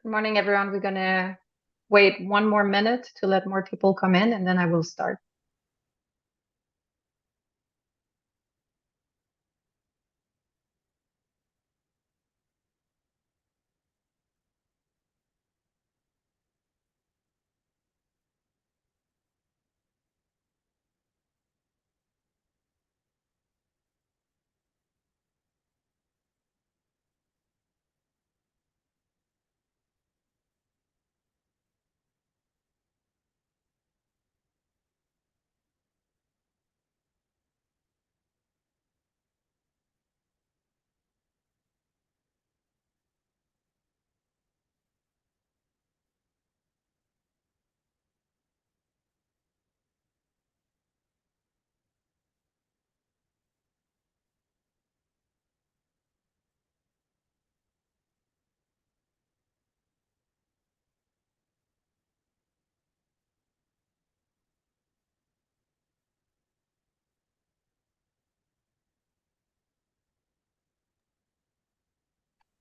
Good morning, everyone. We're going to wait 1 more minute to let more people come in, and then I will start.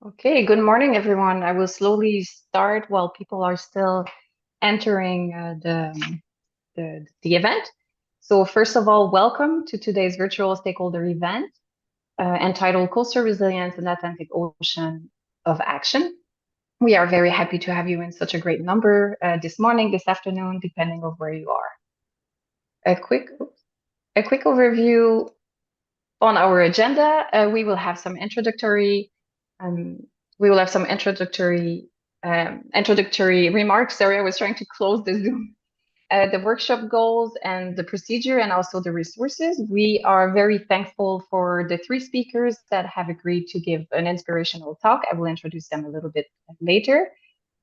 Okay, good morning, everyone. I will slowly start while people are still entering the event. So first of all, welcome to today's virtual stakeholder event entitled Coastal Resilience in the Atlantic Ocean of Action. We are very happy to have you in such a great number this morning, this afternoon, depending on where you are. A quick overview on our agenda. We will have some introductory remarks. Sorry, I was trying to close the Zoom. The workshop goals and the procedure, and also the resources. We are very thankful for the 3 speakers that have agreed to give an inspirational talk. I will introduce them a little bit later.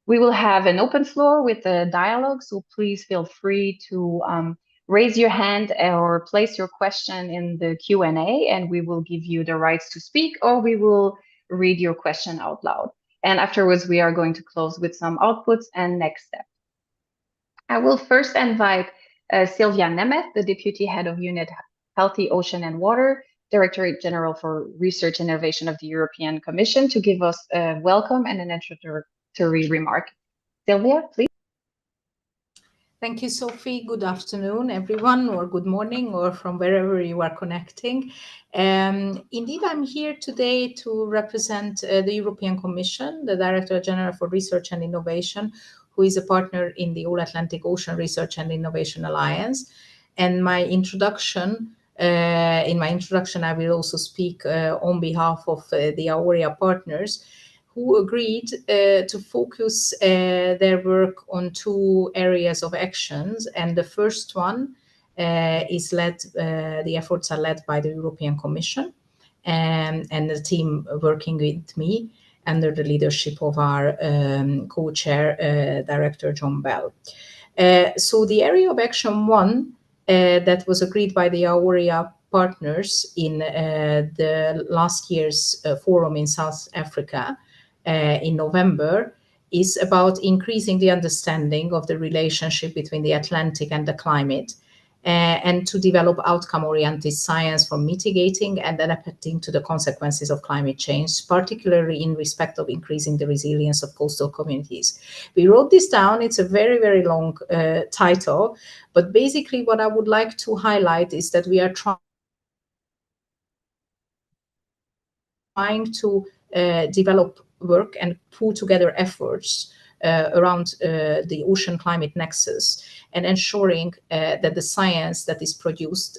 We will have an open floor with a dialogue, so please feel free to raise your hand or place your question in the Q&A, and we will give you the rights to speak, or we will read your question out loud. And afterwards, we are going to close with some outputs and next steps. I will first invite Sylvia Nemeth, the Deputy Head of Unit Healthy Ocean and Water, Directorate General for Research and Innovation of the European Commission, to give us a welcome and an introductory remark. Sylvia, please. Thank you, Sophie. Good afternoon, everyone, or good morning, or from wherever you are connecting. Indeed, I'm here today to represent the European Commission, the Director General for Research and Innovation, who is a partner in the All-Atlantic Ocean Research and Innovation Alliance. And in my introduction, I will also speak on behalf of the AORIA partners, who agreed to focus their work on 2 areas of actions. And the first one the efforts are led by the European Commission and the team working with me under the leadership of our co-chair, Director John Bell. So the area of action 1 that was agreed by the AORIA partners in the last year's forum in South Africa in November is about increasing the understanding of the relationship between the Atlantic and the climate, and to develop outcome-oriented science for mitigating and adapting to the consequences of climate change, particularly in respect of increasing the resilience of coastal communities. We wrote this down. It's a very, very long title, but basically what I would like to highlight is that we are trying to develop work and pull together efforts around the ocean climate nexus, and ensuring that the science that is produced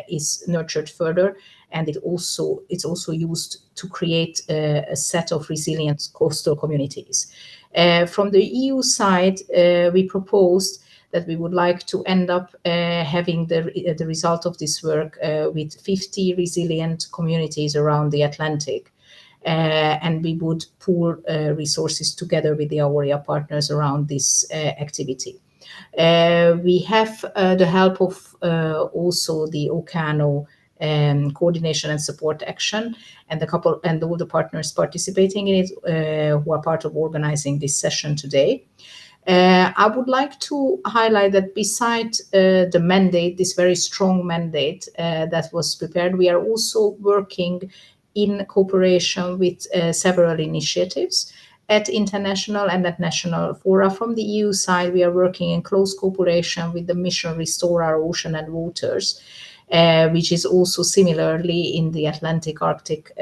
is nurtured further, and it's also used to create a set of resilient coastal communities. From the EU side, we proposed that we would like to end up having the result of this work with 50 resilient communities around the Atlantic. And we would pool resources together with the AORIA partners around this activity. We have the help of also the Oceano Coordination and Support Action, and all the partners participating in it who are part of organizing this session today. I would like to highlight that beside the mandate, this very strong mandate that was prepared, we are also working in cooperation with several initiatives. at international and at national fora. From the EU side, we are working in close cooperation with the mission Restore Our Ocean and Waters, which is also similarly in the Atlantic Arctic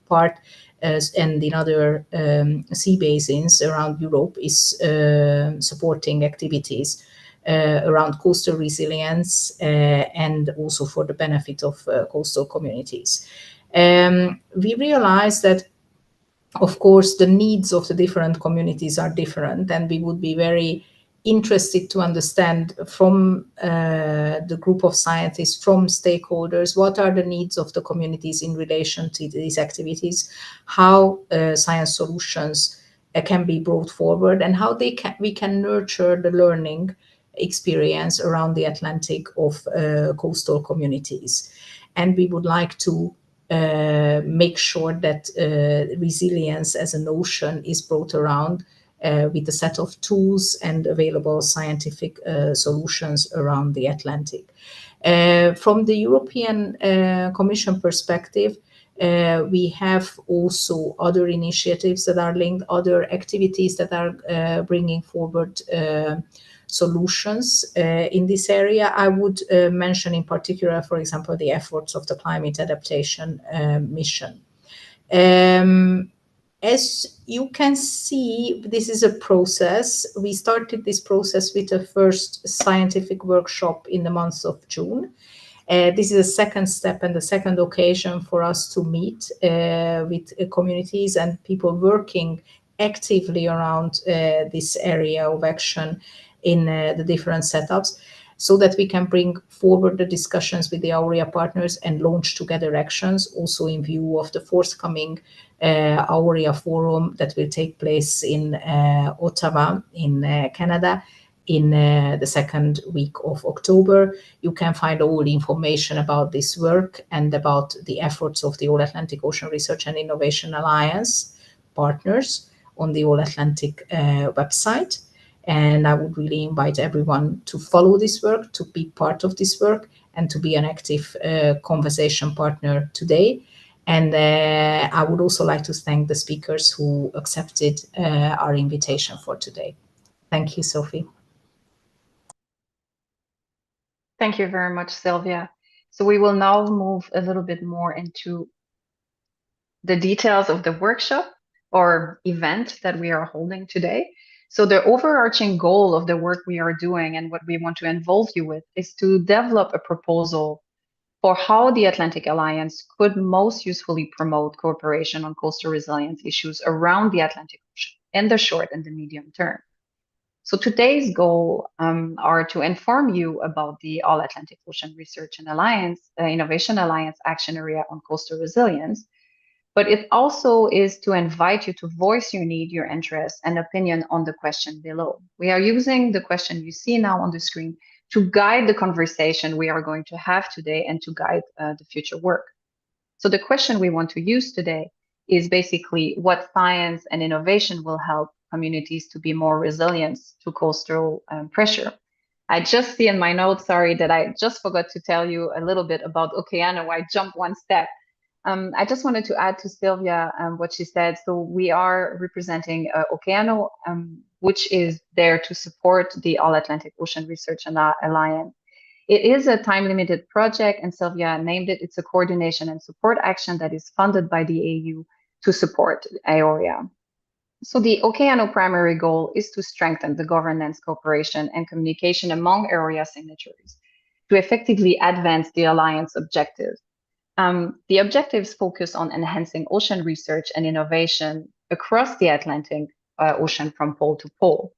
part and in other sea basins around Europe, is supporting activities around coastal resilience and also for the benefit of coastal communities. We realize that, of course, the needs of the different communities are different, and we would be very interested to understand from the group of scientists, from stakeholders, what are the needs of the communities in relation to these activities, how science solutions can be brought forward, and how we can nurture the learning experience around the Atlantic of coastal communities. And we would like to make sure that resilience as a notion is brought around with a set of tools and available scientific solutions around the Atlantic. From the European Commission perspective, we have also other initiatives that are linked, other activities that are bringing forward solutions in this area. I would mention in particular, for example, the efforts of the Climate Adaptation Mission. As you can see, this is a process. We started this process with a first scientific workshop in the month of June. This is a second step and the second occasion for us to meet with communities and people working actively around this area of action in the different setups, so that we can bring forward the discussions with the AUREA partners and launch together actions, also in view of the forthcoming AUREA forum that will take place in Ottawa in Canada in the second week of October. You can find all the information about this work and about the efforts of the All Atlantic Ocean Research and Innovation Alliance partners on the All Atlantic website. And I would really invite everyone to follow this work, to be part of this work, and to be an active conversation partner today. And I would also like to thank the speakers who accepted our invitation for today. Thank you, Sophie. Thank you very much, Sylvia. So we will now move a little bit more into the details of the workshop or event that we are holding today. So the overarching goal of the work we are doing and what we want to involve you with is to develop a proposal for how the Atlantic Alliance could most usefully promote cooperation on coastal resilience issues around the Atlantic Ocean in the short and the medium term. So today's goal are to inform you about the All Atlantic Ocean Research and Innovation Alliance Action Area on Coastal Resilience, but it also is to invite you to voice your need, your interest, and opinion on the question below. We are using the question you see now on the screen to guide the conversation we are going to have today and to guide the future work. So the question we want to use today is basically what science and innovation will help communities to be more resilient to coastal pressure. I just see in my notes, sorry, that I just forgot to tell you a little bit about Okeano. I jumped one step. I just wanted to add to Sylvia what she said. So we are representing Okeano, which is there to support the All Atlantic Ocean Research and Alliance. It is a time-limited project, and Sylvia named it. It's a coordination and support action that is funded by the EU to support AORIA. So the Okeano primary goal is to strengthen the governance, cooperation, and communication among AORIA signatories to effectively advance the alliance objectives. The objectives focus on enhancing ocean research and innovation across the Atlantic Ocean from pole to pole.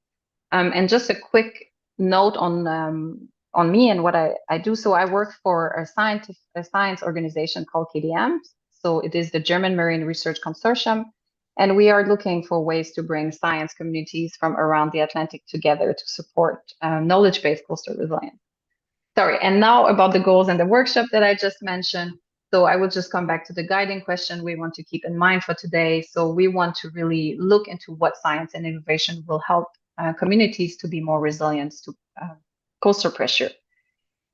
And just a quick note on me and what I do. So I work for a science organization called KDM. So it is the German Marine Research Consortium. And we are looking for ways to bring science communities from around the Atlantic together to support knowledge-based coastal resilience. Sorry, and now about the goals and the workshop that I just mentioned. So I will just come back to the guiding question we want to keep in mind for today. So we want to really look into what science and innovation will help communities to be more resilient to coastal pressure.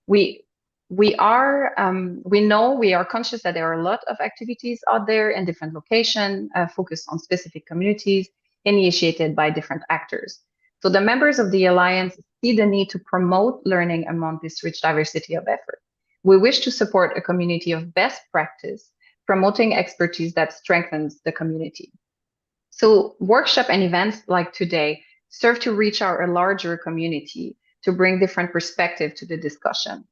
We know we are conscious that there are a lot of activities out there in different locations focused on specific communities. initiated by different actors. So the members of the Alliance see the need to promote learning among this rich diversity of effort. We wish to support a community of best practice, promoting expertise that strengthens the community. So workshop and events like today serve to reach our a larger community to bring different perspective to the discussion.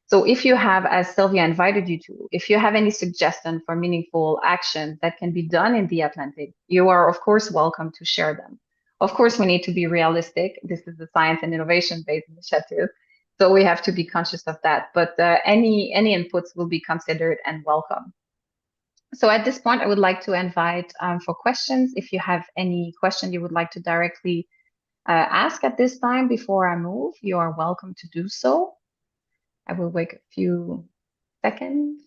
So if you have, as Sylvia invited you to, if you have any suggestion for meaningful action that can be done in the Atlantic, you are of course welcome to share them. Of course, we need to be realistic. This is a science and innovation-based initiative, so we have to be conscious of that. But any inputs will be considered and welcome. So at this point, I would like to invite for questions. If you have any question you would like to directly ask at this time before I move, you are welcome to do so. I will wait a few seconds.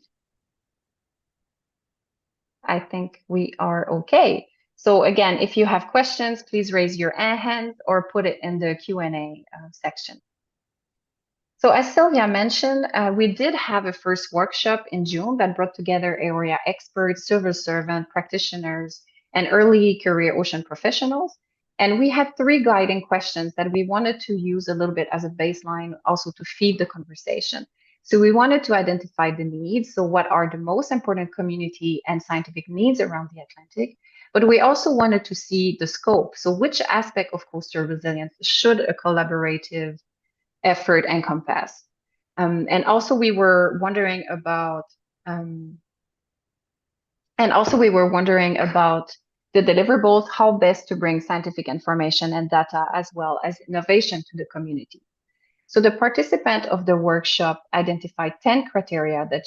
I think we are okay. So again, if you have questions, please raise your hand or put it in the Q&A section. So as Sylvia mentioned, we did have a first workshop in June that brought together area experts, civil servant, practitioners, and early career ocean professionals. And we had 3 guiding questions that we wanted to use a little bit as a baseline, also to feed the conversation. So we wanted to identify the needs. So what are the most important community and scientific needs around the Atlantic? But we also wanted to see the scope. So which aspect of coastal resilience should a collaborative effort encompass? And also we were wondering about the deliverables, how best to bring scientific information and data as well as innovation to the community. So the participant of the workshop identified 10 criteria that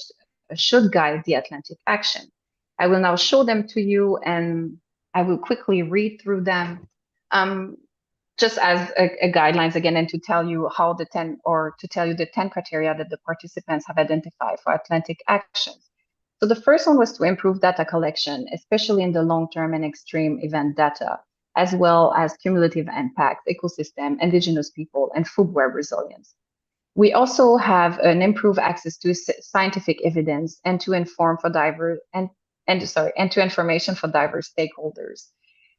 should guide the Atlantic action. I will now show them to you and I will quickly read through them. Just as a guidelines again, and to tell you how the 10 criteria that the participants have identified for Atlantic actions. So the first one was to improve data collection, especially in the long-term and extreme event data, as well as cumulative impact, ecosystem, indigenous people, and food web resilience. We also have an improved access to scientific evidence and to information for diverse stakeholders.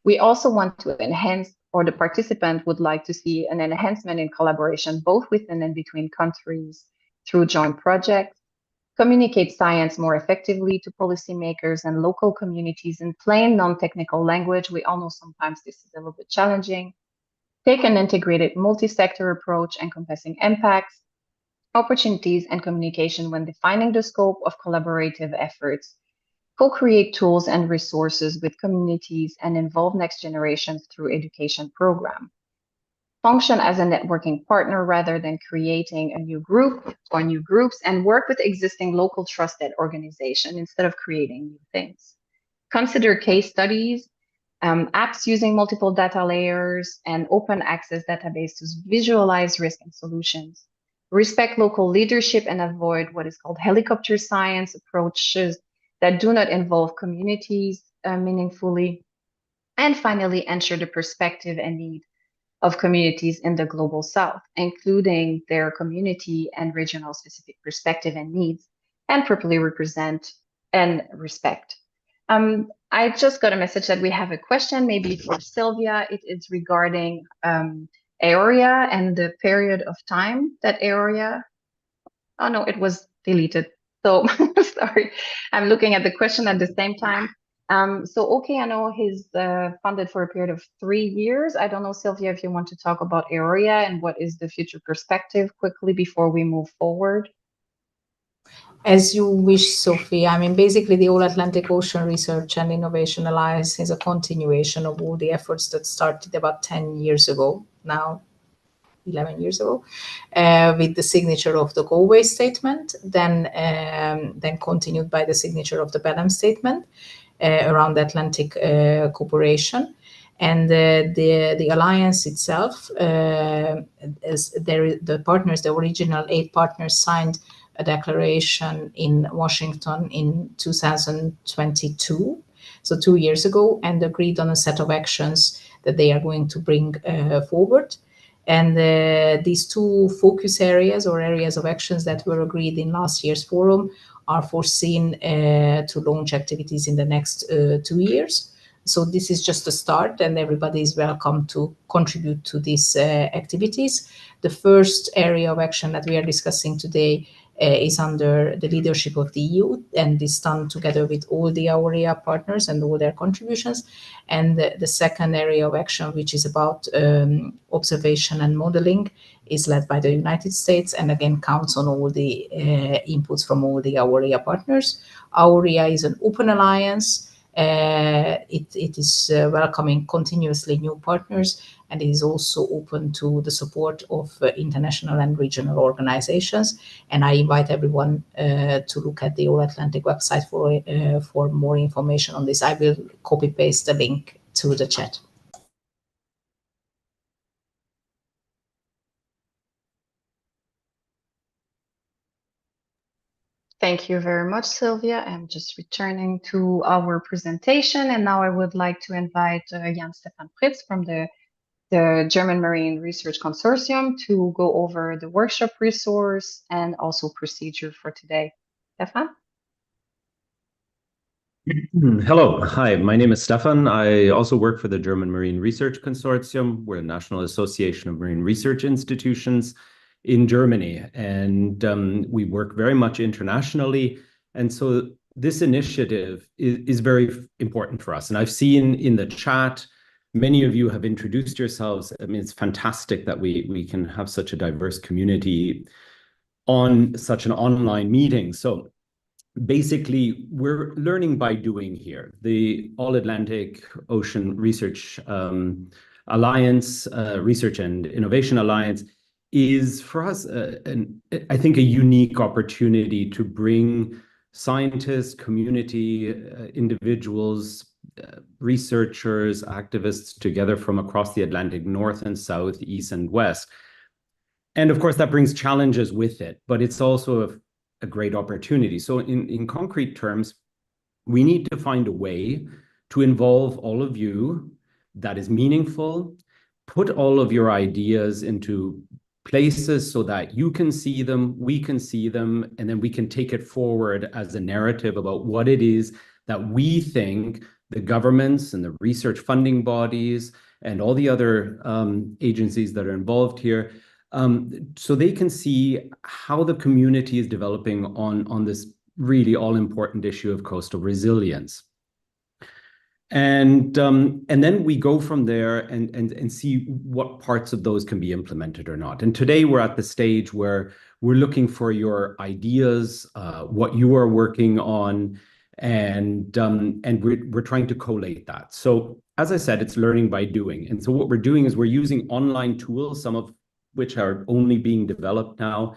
We also want to enhance, or the participant would like to see an enhancement in collaboration, both within and between countries through joint projects, communicate science more effectively to policymakers and local communities in plain non-technical language. We all know sometimes this is a little bit challenging. Take an integrated multi-sector approach encompassing impacts, opportunities, and communication when defining the scope of collaborative efforts. Co-create tools and resources with communities and involve next generations through education program. Function as a networking partner rather than creating a new group or new groups, and work with existing local trusted organization instead of creating new things. Consider case studies, apps using multiple data layers and open access databases to visualize risk and solutions. Respect local leadership and avoid what is called helicopter science approaches that do not involve communities meaningfully. And finally, ensure the perspective and need of communities in the global south, including their community and regional specific perspective and needs, and properly represent and respect. I just got a message that we have a question, maybe for Sylvia. It is regarding area and the period of time that area. Oh no, it was deleted. So sorry, I'm looking at the question at the same time. So okay, I know he's funded for a period of 3 years. I don't know, Sylvia, if you want to talk about area and what is the future perspective quickly before we move forward. As you wish, Sophie. I mean, basically, the All Atlantic Ocean Research and Innovation Alliance is a continuation of all the efforts that started about 10 years ago, now 11 years ago, with the signature of the Galway Statement, then continued by the signature of the Pelham Statement around the Atlantic cooperation. And the alliance itself, the original 8 partners signed a declaration in Washington in 2022, so 2 years ago, and agreed on a set of actions that they are going to bring forward. And these 2 focus areas or areas of actions that were agreed in last year's forum are foreseen to launch activities in the next 2 years. So this is just a start, and everybody is welcome to contribute to these activities. The first area of action that we are discussing today is under the leadership of the EU, and is done together with all the AUREA partners and all their contributions. And the second area of action, which is about observation and modeling, is led by the United States, and again counts on all the inputs from all the AUREA partners. AUREA is an open alliance. It is welcoming continuously new partners, and it is also open to the support of international and regional organizations. And I invite everyone to look at the All Atlantic website for more information on this. I will copy paste the link to the chat. Thank you very much, Sylvia. I'm just returning to our presentation, and now I would like to invite Jan-Stefan Fritz from the German Marine Research Consortium to go over the workshop resource and also procedure for today. Stefan? Hello, hi, my name is Stefan. I also work for the German Marine Research Consortium. We're a national association of marine research institutions in Germany, and we work very much internationally. And so this initiative is very important for us. And I've seen in the chat, many of you have introduced yourselves. I mean, it's fantastic that we can have such a diverse community on such an online meeting. So basically, we're learning by doing here. The All Atlantic Ocean Research Alliance, Research and Innovation Alliance, is for us, I think, a unique opportunity to bring scientists, community, individuals, researchers, activists together from across the Atlantic, north and south, east and west. And of course, that brings challenges with it, but it's also a great opportunity. So in concrete terms, we need to find a way to involve all of you that is meaningful, put all of your ideas into places so that you can see them, we can see them, and then we can take it forward as a narrative about what it is that we think the governments and the research funding bodies and all the other agencies that are involved here, so they can see how the community is developing on this really all-important issue of coastal resilience. And then we go from there and see what parts of those can be implemented or not. And today we're at the stage where we're looking for your ideas, what you are working on, and we're trying to collate that. So as I said, it's learning by doing. And so what we're doing is we're using online tools, some of which are only being developed now.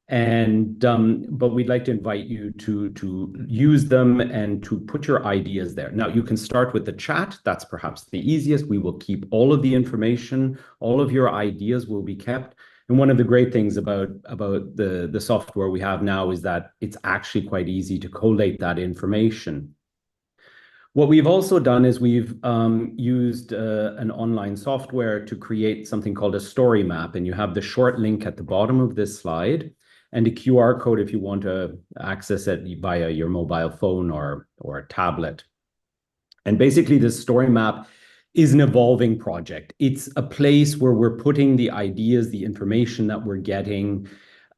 And but we'd like to invite you to use them and to put your ideas there. Now, you can start with the chat. That's perhaps the easiest. We will keep all of the information. All of your ideas will be kept. And one of the great things about the software we have now is that it's actually quite easy to collate that information. What we've also done is we've used an online software to create something called a story map. And you have the short link at the bottom of this slide and a QR code if you want to access it via your mobile phone or a tablet. And basically, this story map is an evolving project. It's a place where we're putting the ideas, the information that we're getting,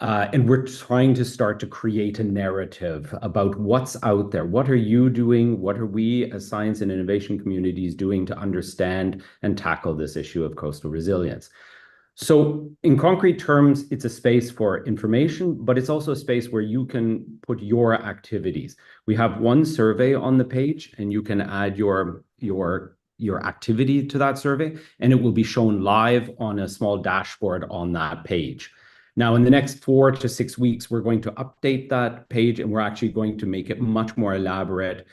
and we're trying to start to create a narrative about what's out there. What are you doing? What are we as science and innovation communities doing to understand and tackle this issue of coastal resilience? So in concrete terms, it's a space for information, but it's also a space where you can put your activities. We have one survey on the page, and you can add your activity to that survey, and it will be shown live on a small dashboard on that page. Now, in the next 4 to 6 weeks, we're going to update that page, and we're actually going to make it much more elaborate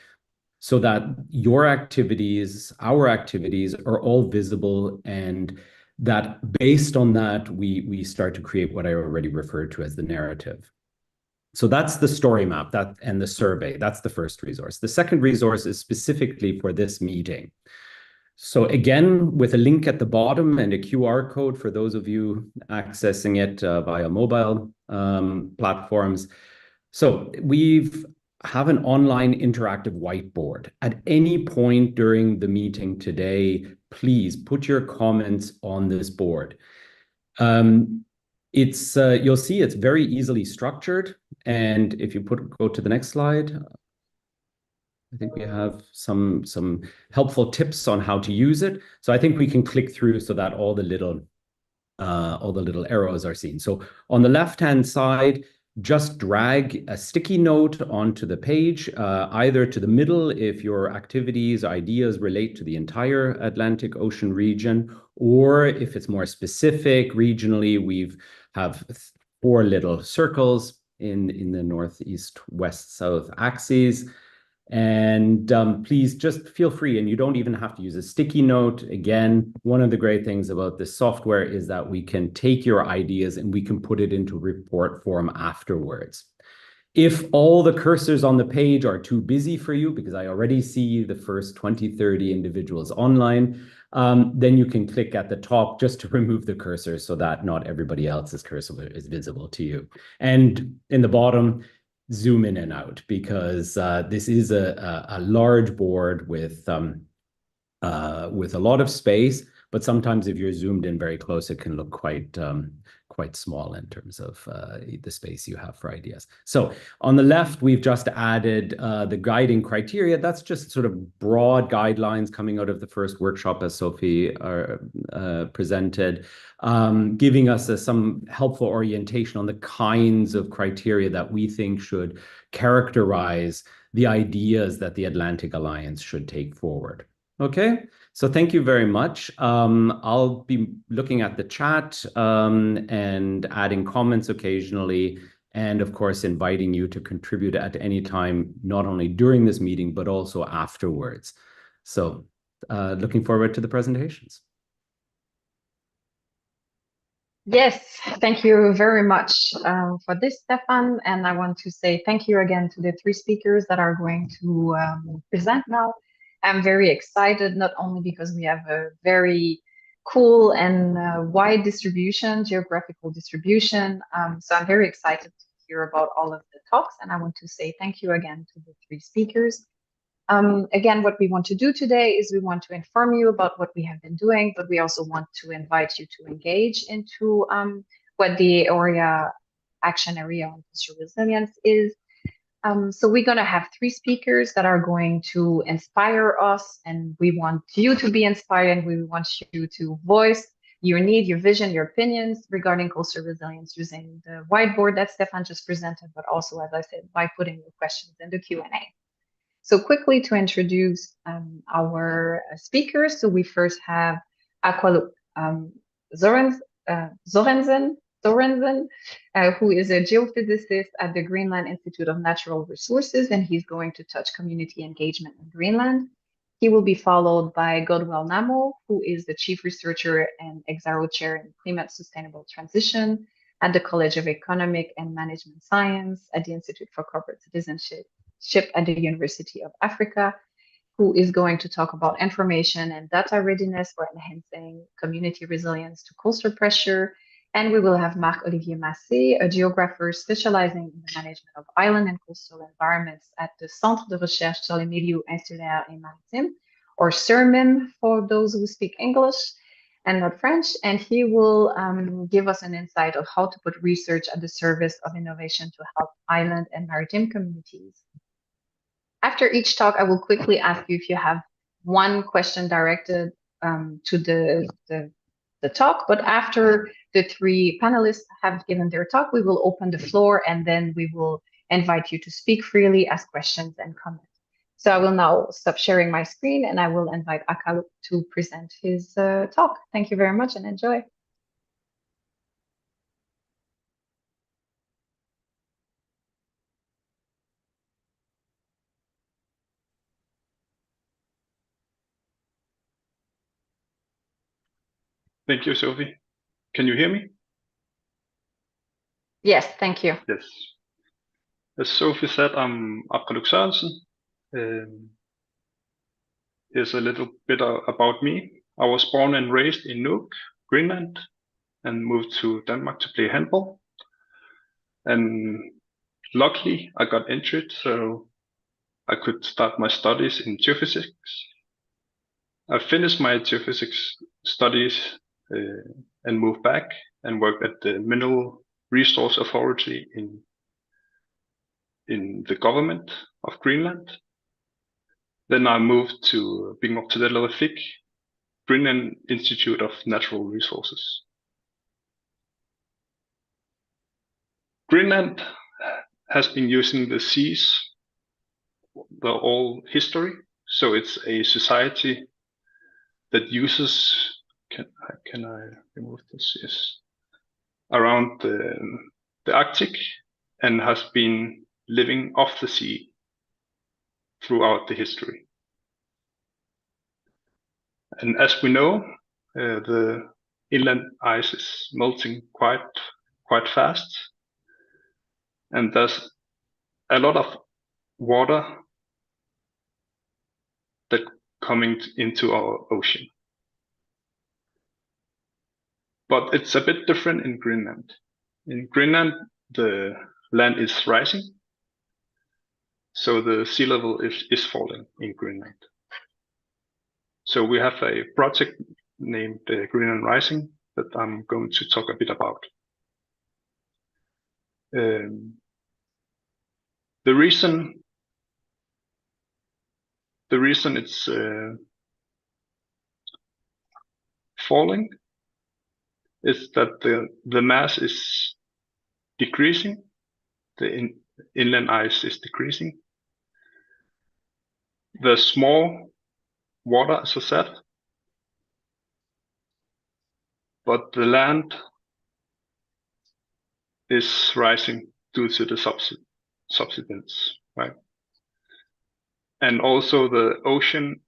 so that your activities, our activities, are all visible, and that based on that, we start to create what I already referred to as the narrative. So that's the story map and the survey. That's the first resource. The second resource is specifically for this meeting. So again, with a link at the bottom and a QR code for those of you accessing it via mobile platforms. So we've have an online interactive whiteboard. At any point during the meeting today, please put your comments on this board. You'll see it's very easily structured. And if you go to the next slide, I think we have some helpful tips on how to use it. So I think we can click through so that all the little arrows are seen. So on the left-hand side, just drag a sticky note onto the page, either to the middle if your activities, ideas relate to the entire Atlantic Ocean region, or if it's more specific regionally, have 4 little circles in the northeast, west, south axes. And please just feel free, and you don't even have to use a sticky note. Again, one of the great things about this software is that we can take your ideas and we can put it into report form afterwards. If all the cursors on the page are too busy for you, because I already see the first 20, 30 individuals online, then you can click at the top just to remove the cursor so that not everybody else's cursor is visible to you. And in the bottom, zoom in and out, because this is a large board with a lot of space, but sometimes if you're zoomed in very close, it can look quite small in terms of the space you have for ideas. So on the left, we've just added the guiding criteria. That's just sort of broad guidelines coming out of the first workshop as Sophie presented, giving us some helpful orientation on the kinds of criteria that we think should characterize the ideas that the Atlantic Alliance should take forward. Okay, so thank you very much. I'll be looking at the chat and adding comments occasionally, and of course, inviting you to contribute at any time, not only during this meeting, but also afterwards. So looking forward to the presentations. Yes, thank you very much for this, Stefan. And I want to say thank you again to the 3 speakers that are going to present now. I'm very excited, not only because we have a very cool and wide distribution, geographical distribution. So I'm very excited to hear about all of the talks. And I want to say thank you again to the 3 speakers. Again, what we want to do today is we want to inform you about what we have been doing, but we also want to invite you to engage into what the area action area on coastal resilience is. So we're going to have 3 speakers that are going to inspire us, and we want you to be inspired, and we want you to voice your need, your vision, your opinions regarding coastal resilience using the whiteboard that Stefan just presented, but also, as I said, by putting your questions in the Q&A. So quickly to introduce our speakers. So we first have Aqualuk Sorensen, who is a geophysicist at the Greenland Institute of Natural Resources, and he's going to touch community engagement in Greenland. He will be followed by Godwell Namo, who is the chief researcher and Exaro chair in climate sustainable transition at the College of Economic and Management Science at the Institute for Corporate Citizenship at the University of Africa, who is going to talk about information and data readiness for enhancing community resilience to coastal pressure. And we will have Marc-Olivier Massé, a geographer specializing in the management of island and coastal environments at the Centre de Recherche sur les Milieux Insulaires et Maritimes, or CERMIM for those who speak English and not French. And he will give us an insight of how to put research at the service of innovation to help island and maritime communities. After each talk, I will quickly ask you if you have one question directed to the talk, but after the 3 panelists have given their talk, we will open the floor, and then we will invite you to speak freely, ask questions, and comment. So I will now stop sharing my screen, and I will invite Akalu to present his talk. Thank you very much, and enjoy. Thank you, Sophie. Can you hear me? Yes, thank you. Yes. As Sophie said, I'm Aqualuk Sørensen. Here's a little bit about me. I was born and raised in Nuuk, Greenland, and moved to Denmark to play handball. And luckily, I got injured, so I could start my studies in geophysics. I finished my geophysics studies and moved back and worked at the Mineral Resource Authority in the government of Greenland. Then I moved to Bingoktadellerfik, Greenland Institute of Natural Resources. Greenland has been using the seas the whole history, so it's a society that uses. Can I remove this? Yes. Around the Arctic, and has been living off the sea throughout the history. And as we know, the inland ice is melting quite fast, and there's a lot of water that coming into our ocean. But it's a bit different in Greenland. In Greenland, the land is rising, so the sea level is falling in Greenland. So we have a project named Greenland Rising that I'm going to talk a bit about. The reason it's falling is that the mass is decreasing, the inland ice is decreasing. The small water, as I said, but the land is rising due to the subsidence, right? And also the ocean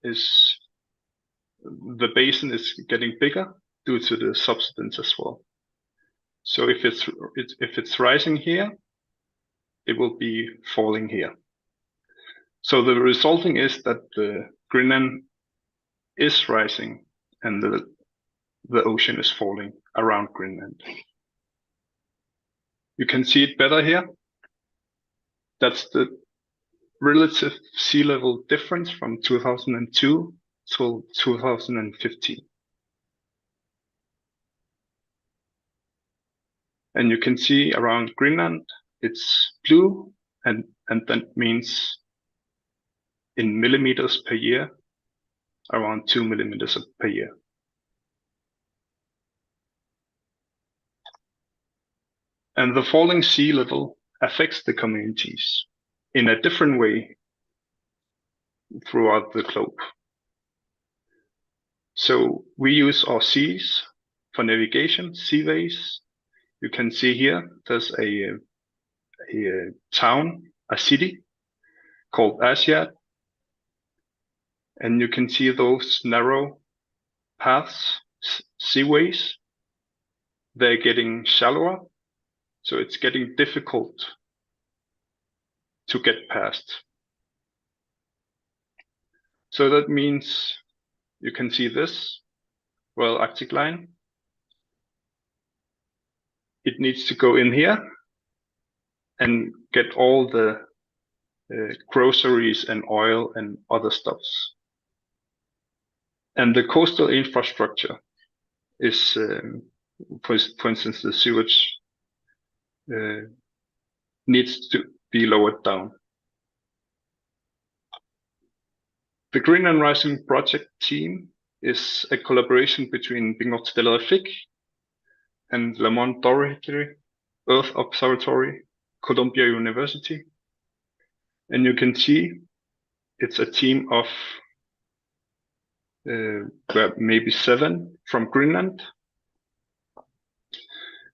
the basin is getting bigger due to the subsidence as well. So if it's rising here, it will be falling here. So the resulting is that the Greenland is rising and the ocean is falling around Greenland. You can see it better here. That's the relative sea level difference from 2002 till 2015. And you can see around Greenland, it's blue, and that means in millimeters per year, around 2 millimeters per year. And the falling sea level affects the communities in a different way throughout the globe. So we use our seas for navigation, seaways. You can see here, there's a town, a city called Aasiaat. And you can see those narrow paths, seaways, they're getting shallower. So it's getting difficult to get past. So that means you can see this Royal Arctic Line. It needs to go in here and get all the groceries and oil and other stuffs. And the coastal infrastructure is, for instance, the sewage needs to be lowered down. The Greenland Rising project team is a collaboration between Bingoktadellerfik and Lamont Doherty Earth Observatory, Columbia University. And you can see it's a team of maybe 7 from Greenland,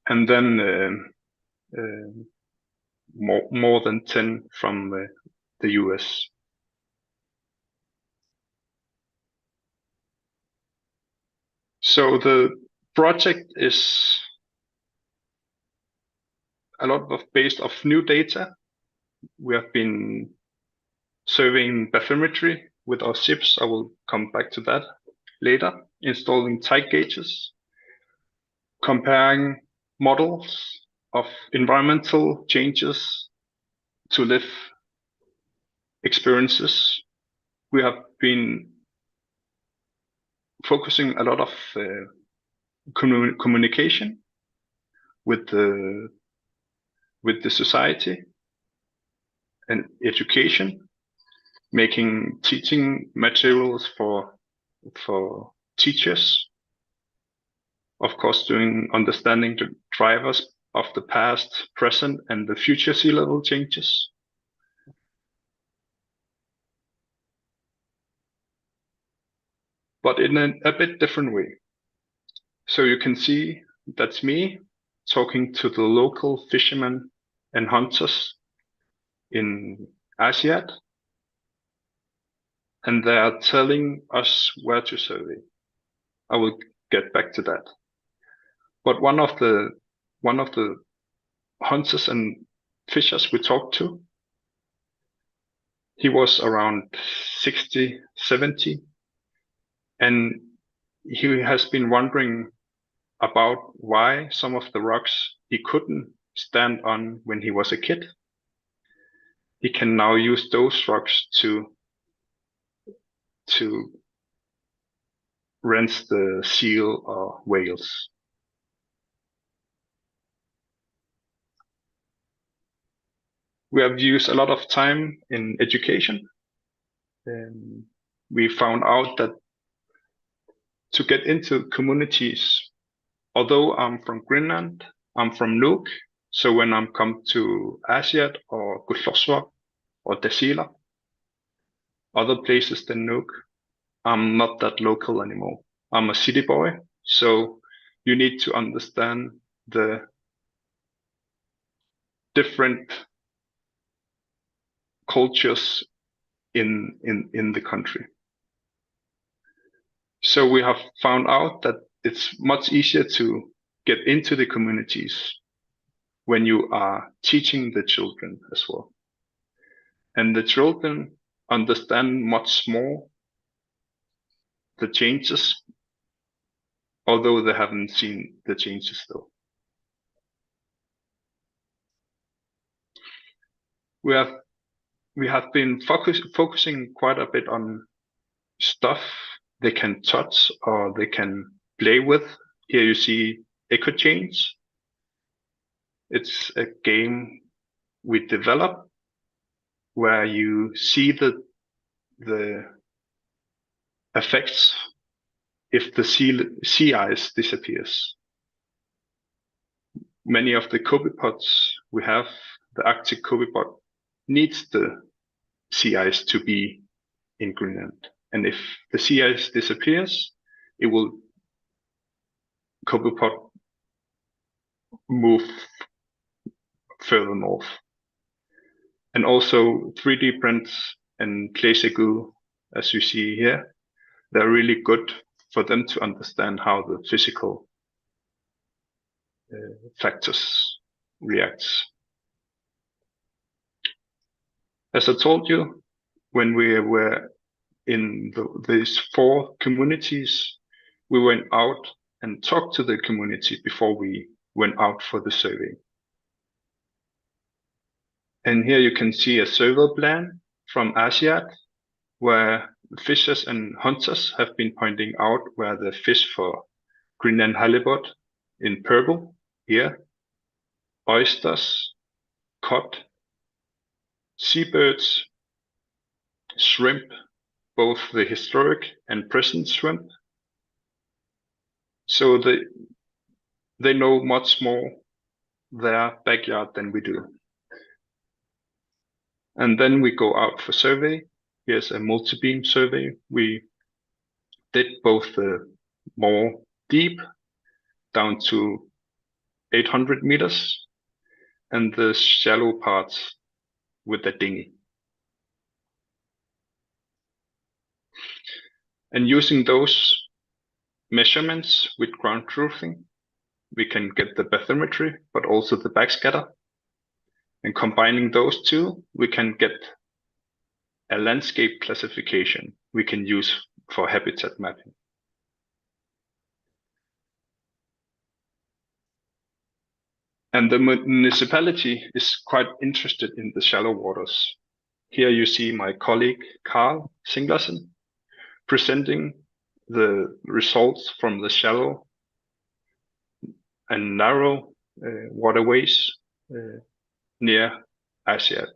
and then more than 10 from the US. So the project is a lot of based off new data. We have been surveying bathymetry with our ships. I will come back to that later. Installing tide gauges, comparing models of environmental changes to live experiences. We have been focusing a lot of communication with the society and education, making teaching materials for teachers. Of course, doing understanding the drivers of the past, present, and the future sea level changes. But in a bit different way. So you can see that's me talking to the local fishermen and hunters in Aasiaat, and they are telling us where to survey. I will get back to that. But one of the hunters and fishers we talked to, he was around 60, 70, and he has been wondering about why some of the rocks he couldn't stand on when he was a kid, he can now use those rocks to rinse the seal or whales. We have used a lot of time in education. We found out that to get into communities, although I'm from Greenland, I'm from Nuuk, so when I'm come to Aasiaat or Kutlossuaq or Tasila, other places than Nuuk, I'm not that local anymore. I'm a city boy, so you need to understand the different cultures in the country. So we have found out that it's much easier to get into the communities when you are teaching the children as well. And the children understand much more the changes, although they haven't seen the changes though. We have been focusing quite a bit on stuff they can touch or they can play with. Here you see Echo Change. It's a game we develop where you see the effects if the sea ice disappears. Many of the copepods we have, the Arctic copepod, needs the sea ice to be in Greenland. And if the sea ice disappears, it will copepod move further north. And also 3D prints and glacier goo, as you see here, they're really good for them to understand how the physical factors reacts. As I told you, when we were in these 4 communities, we went out and talked to the community before we went out for the survey. And here you can see a survey plan from Aasiaat, where fishers and hunters have been pointing out where the fish for Greenland halibut in purple here, oysters, cod, seabirds, shrimp, both the historic and present shrimp. So they know much more their backyard than we do. And then we go out for survey. Here's a multi-beam survey. We did both the more deep down to 800 meters and the shallow parts with the dinghy. And using those measurements with ground truthing, we can get the bathymetry, but also the backscatter. And combining those two, we can get a landscape classification we can use for habitat mapping. And the municipality is quite interested in the shallow waters. Here you see my colleague Carl Singlersen presenting the results from the shallow and narrow waterways near Asiat.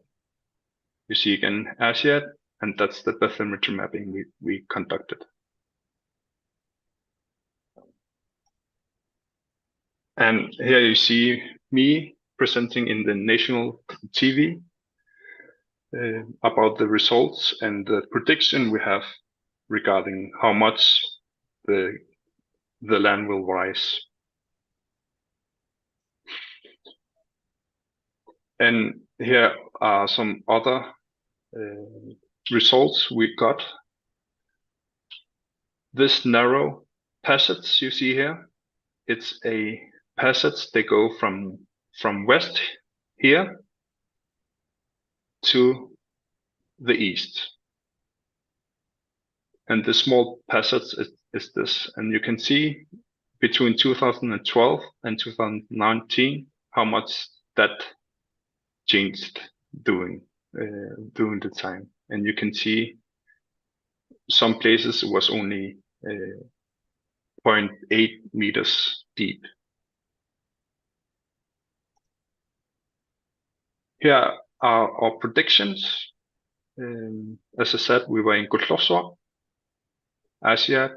You see again Asiat, and that's the bathymetry mapping we conducted. And here you see me presenting in the national TV about the results and the prediction we have regarding how much the land will rise. And here are some other results we got. This narrow passage you see here, it's a passage they go from west here to the east. And the small passage is this. And you can see between 2012 and 2019 how much that changed during the time. And you can see some places it was only 0.8 meters deep. Here are our predictions. As I said, we were in Gullfoss, Asia,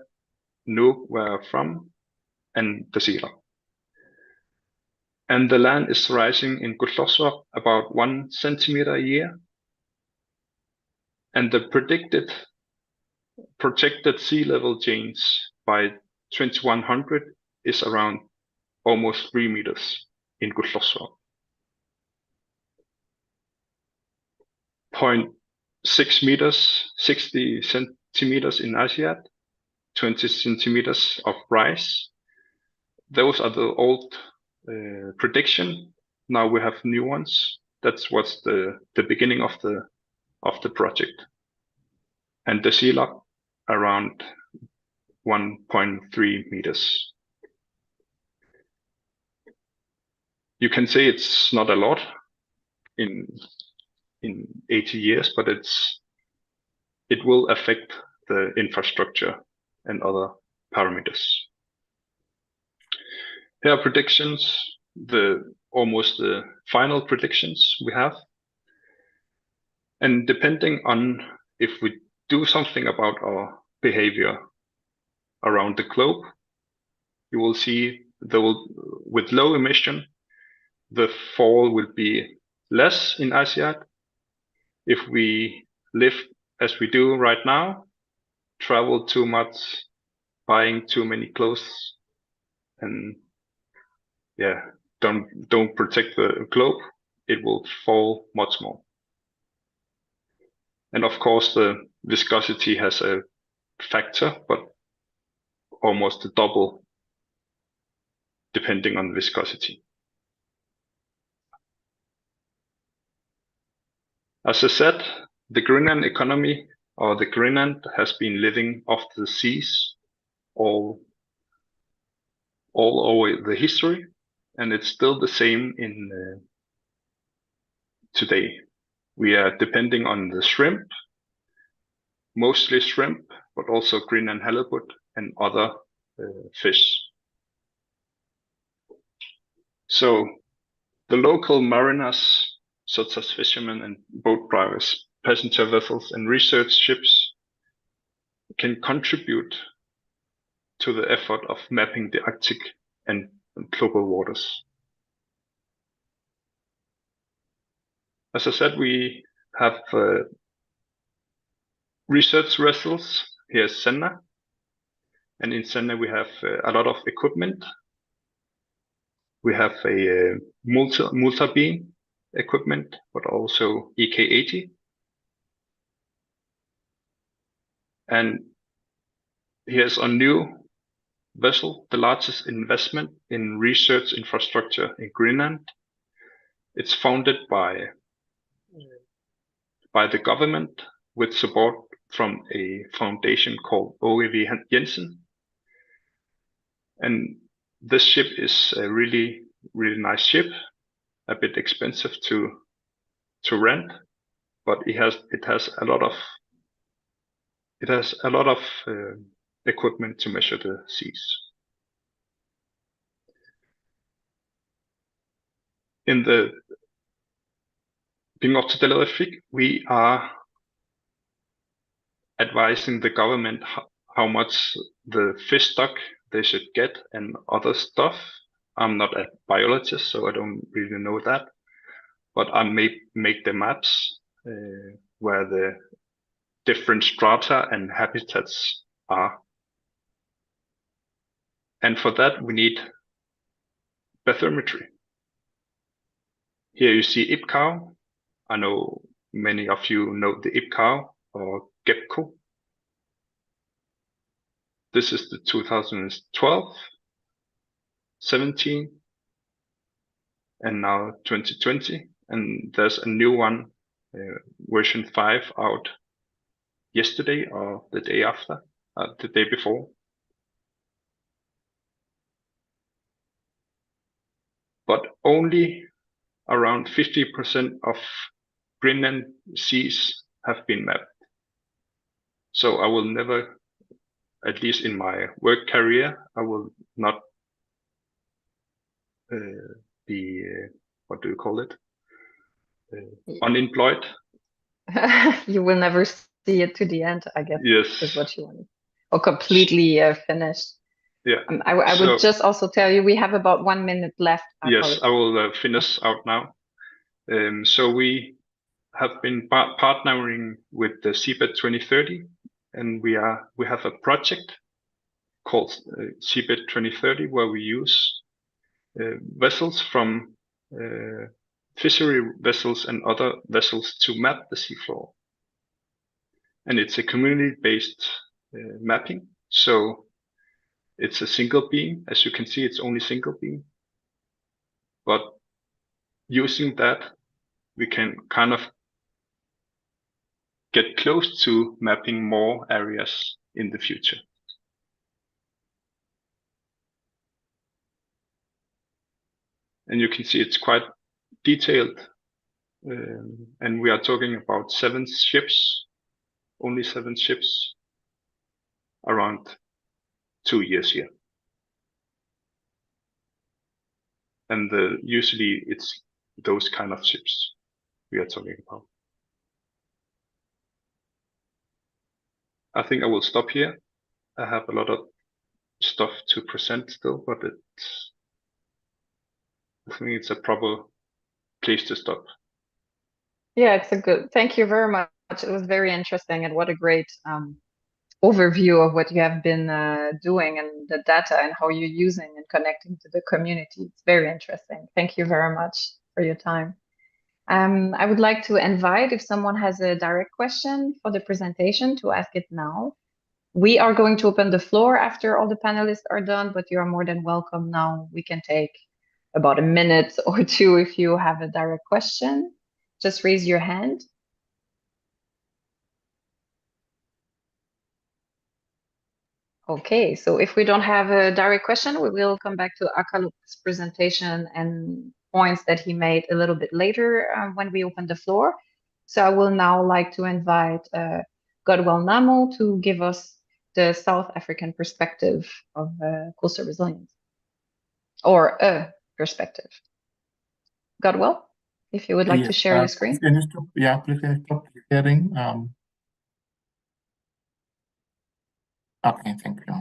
Nuuk, where I'm from, and Tasira. And the land is rising in Gullfoss about 1 centimeter a year. And the projected sea level change by 2100 is around almost 3 meters in Gullfoss. 0.6 meters, 60 centimeters in Asiat, 20 centimeters of rise. Those are the old prediction. Now we have new ones. That's what's the beginning of the project. And the sea level around 1.3 meters. You can say it's not a lot in 80 years, but it will affect the infrastructure and other parameters. Here are predictions, almost the final predictions we have. And depending on if we do something about our behavior around the globe, you will see with low emission, the fall will be less in Asiat. If we live as we do right now, travel too much, buying too many clothes, and don't protect the globe, it will fall much more. And of course, the viscosity has a factor, but almost double depending on viscosity. As I said, the Greenland economy, or the Greenland, has been living off the seas all over the history, and it's still the same in today. We are depending on the shrimp, mostly shrimp, but also Greenland halibut and other fish. So the local mariners, such as fishermen and boat drivers, passenger vessels, and research ships, can contribute to the effort of mapping the Arctic and global waters. As I said, we have research vessels. Here's Senna. And in Senna, we have a lot of equipment. We have a multi-beam equipment, but also EK80. And here's a new vessel, the largest investment in research infrastructure in Greenland. It's funded by the government with support from a foundation called OEV Jensen. And this ship is a really, really nice ship, a bit expensive to rent, but it has a lot of equipment to measure the seas. In the being up to the we are advising the government how much the fish stock they should get and other stuff. I'm not a biologist, so I don't really know that, but I may make the maps where the different strata and habitats are. And for that, we need bathymetry. Here you see IPCOW. I know many of you know the IPCOW or GEPCO. This is the 2012, 17, and now 2020. And there's a new one, version 5, out yesterday or the day after, the day before. But only around 50% of Greenland seas have been mapped. So I will never, at least in my work career, I will not be, what do you call it? Unemployed. You will never see it to the end, I guess. Yes. Is what you wanted. Or completely finished. Yeah. I would just also tell you we have about 1 minute left. Yes, I will finish out now. So we have been partnering with the Seabed 2030, and we have a project called Seabed 2030 where we use vessels from fishery vessels and other vessels to map the seafloor. And it's a community-based mapping. So it's a single beam. As you can see, it's only single beam. But using that, we can kind of get close to mapping more areas in the future. And you can see it's quite detailed. And we are talking about 7 ships, only 7 ships, around 2 years here. And usually it's those kind of ships we are talking about. I think I will stop here. I have a lot of stuff to present still, but I think it's a proper place to stop. Yeah, it's a good. Thank you very much. It was very interesting, and what a great overview of what you have been doing and the data and how you're using and connecting to the community. It's very interesting. Thank you very much for your time. I would like to invite if someone has a direct question for the presentation to ask it now. We are going to open the floor after all the panelists are done, but you are more than welcome now. We can take about a minute or two if you have a direct question. Just raise your hand. Okay, so if we don't have a direct question, we will come back to Akaluk's presentation and points that he made a little bit later when we open the floor. So I will now like to invite Godwell Namo to give us the South African perspective of coastal resilience, or a perspective. Godwell, if you would like to share your screen. Please stop sharing. Okay, thank you.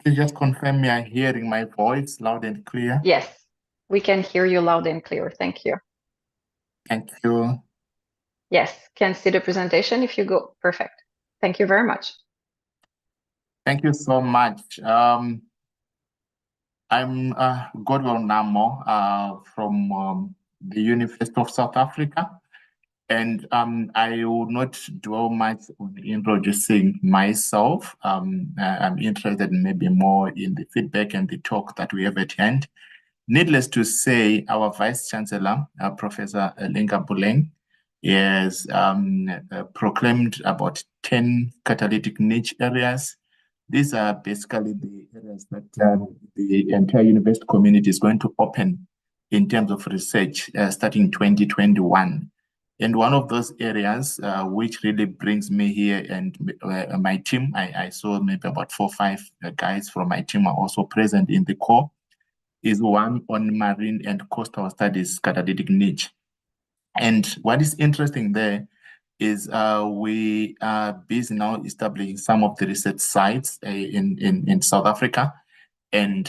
Please just confirm you are hearing my voice loud and clear. Yes, we can hear you loud and clear. Thank you. Thank you. Yes, can see the presentation if you go. Perfect. Thank you very much. Thank you so much. I'm Godwell Namo from the University of South Africa. And I will not dwell much on introducing myself. I'm interested maybe more in the feedback and the talk that we have at hand. Needless to say, our Vice Chancellor, Professor Lenka Buleng, has proclaimed about 10 catalytic niche areas. These are basically the areas that the entire university community is going to open in terms of research starting 2021. And one of those areas which really brings me here and my team, I saw maybe about 4 or 5 guys from my team are also present in the core, is one on marine and coastal studies catalytic niche. And what is interesting there is we are busy now establishing some of the research sites in South Africa. And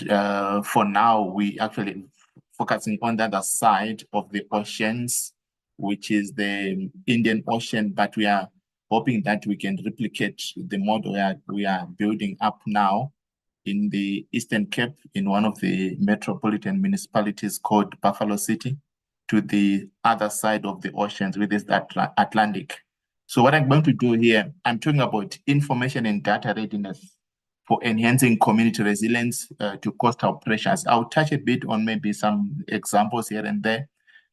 for now, we actually focusing on the other side of the oceans, which is the Indian Ocean, but we are hoping that we can replicate the model that we are building up now in the Eastern Cape, in one of the metropolitan municipalities called Buffalo City, to the other side of the oceans, which is the Atlantic. So what I'm going to do here, I'm talking about information and data readiness for enhancing community resilience to coastal pressures. I'll touch a bit on maybe some examples here and there,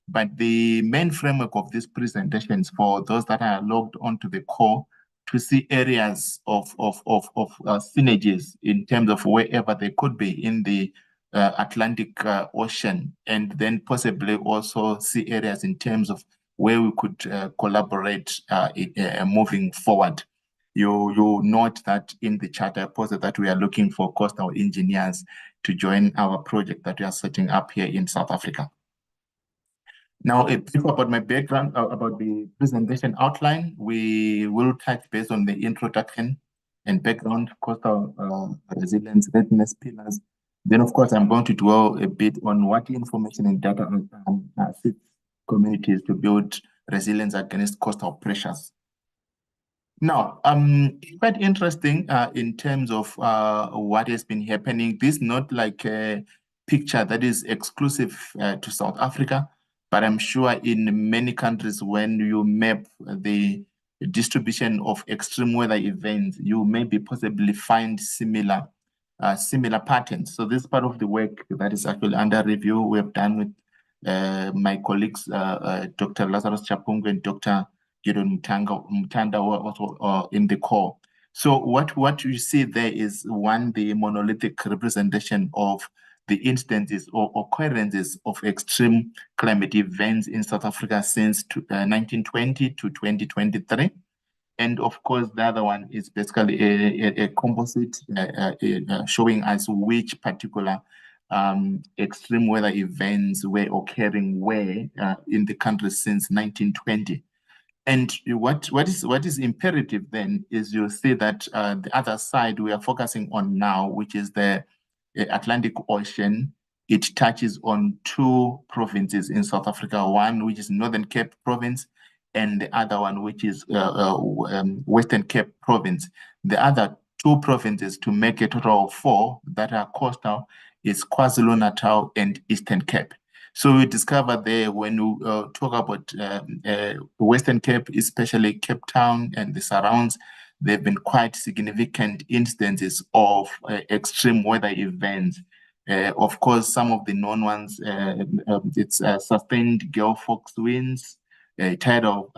but the main framework of these presentations for those that are logged onto the core to see areas of synergies in terms of wherever they could be in the Atlantic Ocean, and then possibly also see areas in terms of where we could collaborate moving forward. You note that in the chart I posted that we are looking for coastal engineers to join our project that we are setting up here in South Africa. Now, a bit about my background, about the presentation outline. We will touch base on the introduction and background, coastal resilience, readiness pillars. Then, of course, I'm going to dwell a bit on what information and data assist communities to build resilience against coastal pressures. Now, it's quite interesting in terms of what has been happening. This is not like a picture that is exclusive to South Africa, but I'm sure in many countries, when you map the distribution of extreme weather events, you maybe possibly find similar patterns. So this is part of the work that is actually under review. We have done with my colleagues, Dr. Lazarus Chapungu and Dr. Gideon Mutanda were also in the core. So what you see there is one, the monolithic representation of the instances or occurrences of extreme climate events in South Africa since 1920 to 2023. And of course, the other one is basically a composite showing us which particular extreme weather events were occurring where in the country since 1920. And what is imperative then is you see that the other side we are focusing on now, which is the Atlantic Ocean. It touches on 2 provinces in South Africa, one which is Northern Cape Province, and the other one which is Western Cape Province. The other 2 provinces, to make a total of 4 that are coastal, is KwaZulu-Natal and Eastern Cape. So we discover there when we talk about Western Cape, especially Cape Town and the surrounds, there have been quite significant instances of extreme weather events. Of course, some of the known ones, it's sustained gale force winds, tidal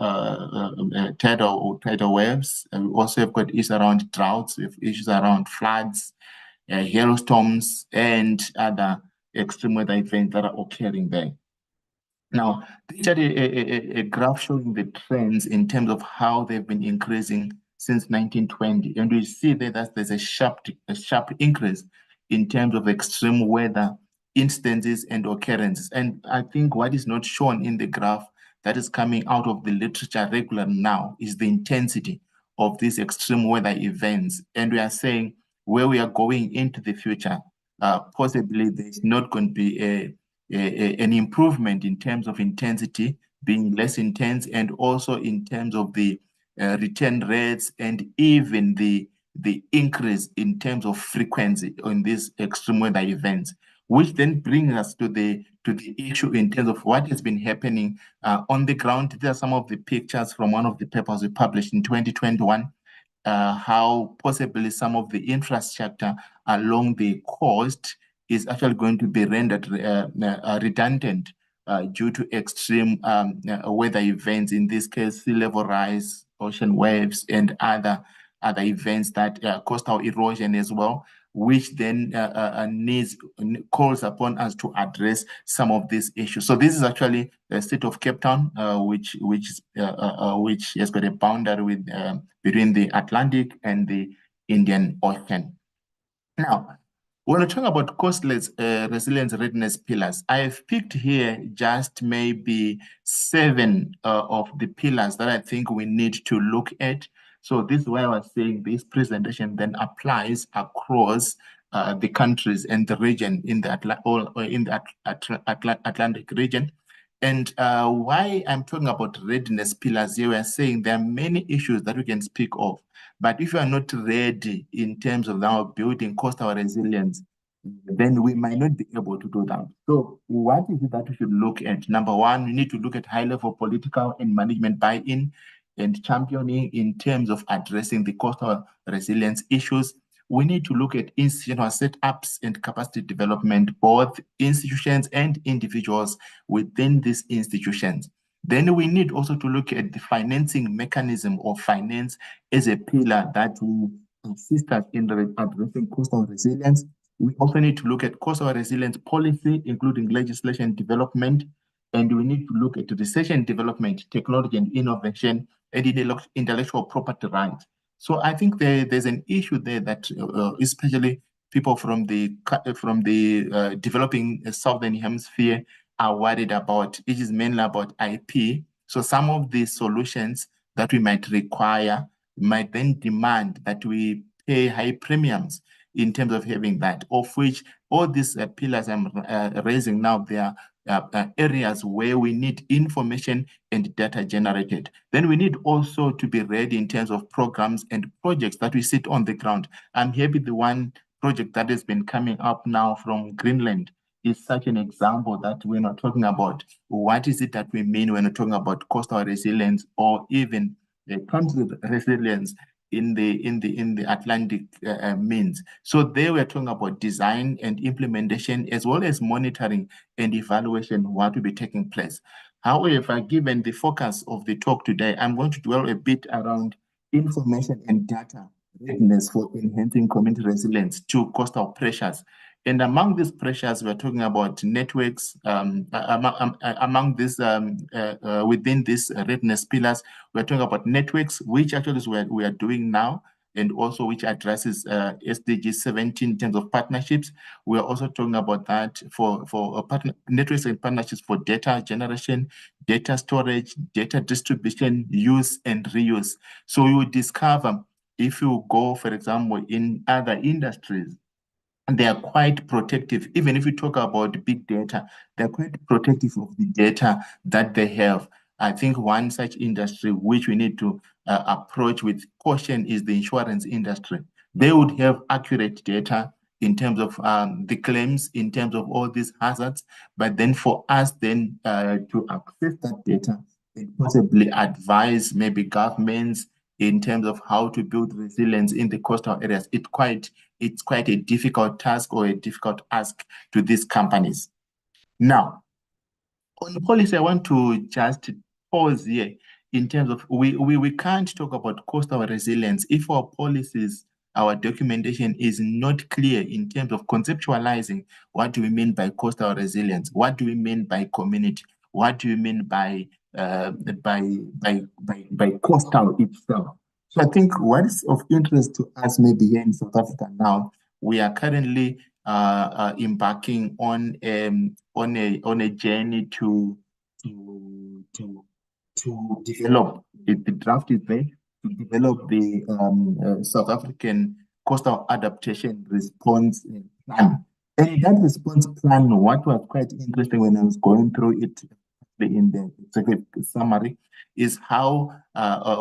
waves. We also have got issues around droughts, we have issues around floods, hailstorms, and other extreme weather events that are occurring there. Now, these are a graph showing the trends in terms of how they've been increasing since 1920. And we see that there's a sharp increase in terms of extreme weather instances and occurrences. And I think what is not shown in the graph that is coming out of the literature regularly now is the intensity of these extreme weather events. And we are saying where we are going into the future, possibly there's not going to be an improvement in terms of intensity being less intense, and also in terms of the return rates, and even the increase in terms of frequency on these extreme weather events, which then brings us to the issue in terms of what has been happening on the ground. These are some of the pictures from one of the papers we published in 2021. How possibly some of the infrastructure along the coast is actually going to be rendered redundant due to extreme weather events, in this case, sea level rise, ocean waves, and other events that coastal erosion as well, which then calls upon us to address some of these issues. So this is actually the state of Cape Town, which has got a boundary with between the Atlantic and the Indian Ocean. Now, when we talk about coastless resilience readiness pillars, I have picked here just maybe 7 of the pillars that I think we need to look at. So this is why I was saying this presentation then applies across the countries and the region in the Atlantic region. And why I'm talking about readiness pillars here, we are saying there are many issues that we can speak of. But if you are not ready in terms of now building coastal resilience, then we might not be able to do that. So what is it that we should look at? Number one, we need to look at high-level political and management buy-in and championing in terms of addressing the coastal resilience issues. We need to look at institutional setups and capacity development, both institutions and individuals within these institutions. Then we need also to look at the financing mechanism or finance as a pillar that will assist us in addressing coastal resilience. We also need to look at coastal resilience policy, including legislation development, and we need to look at research and development, technology and innovation, and intellectual property rights. So I think there's an issue there that especially people from the developing Southern Hemisphere are worried about. It is mainly about IP. So some of the solutions that we might require might then demand that we pay high premiums in terms of having that, of which all these pillars I'm raising now, they are areas where we need information and data generated. Then we need also to be ready in terms of programs and projects that we sit on the ground. I'm happy the one project that has been coming up now from Greenland is such an example that we're not talking about what is it that we mean when we're talking about coastal resilience or even the country resilience in the Atlantic means. So there we're talking about design and implementation as well as monitoring and evaluation what will be taking place. However, given the focus of the talk today, I'm going to dwell a bit around information and data readiness for enhancing community resilience to coastal pressures. And among these pressures, we're talking about networks. Among this, within these readiness pillars, we're talking about networks, which actually is what we are doing now, and also which addresses SDG 17 in terms of partnerships. We are also talking about that for networks and partnerships for data generation, data storage, data distribution, use and reuse. So you will discover if you go, for example, in other industries, and they are quite protective. Even if we talk about big data, they're quite protective of the data that they have. I think one such industry which we need to approach with caution is the insurance industry. They would have accurate data in terms of the claims, in terms of all these hazards, but then for us then to access that data and possibly advise maybe governments in terms of how to build resilience in the coastal areas, it's quite a difficult task or a difficult ask to these companies. Now, on policy, I want to just pause here in terms of we can't talk about coastal resilience if our policies, our documentation is not clear in terms of conceptualizing what do we mean by coastal resilience, what do we mean by community, what do we mean by coastal itself. So I think what is of interest to us maybe here in South Africa now, we are currently embarking on a journey to develop. The draft is there to develop the South African coastal adaptation response plan. And in that response plan, what was quite interesting when I was going through it in the executive summary is how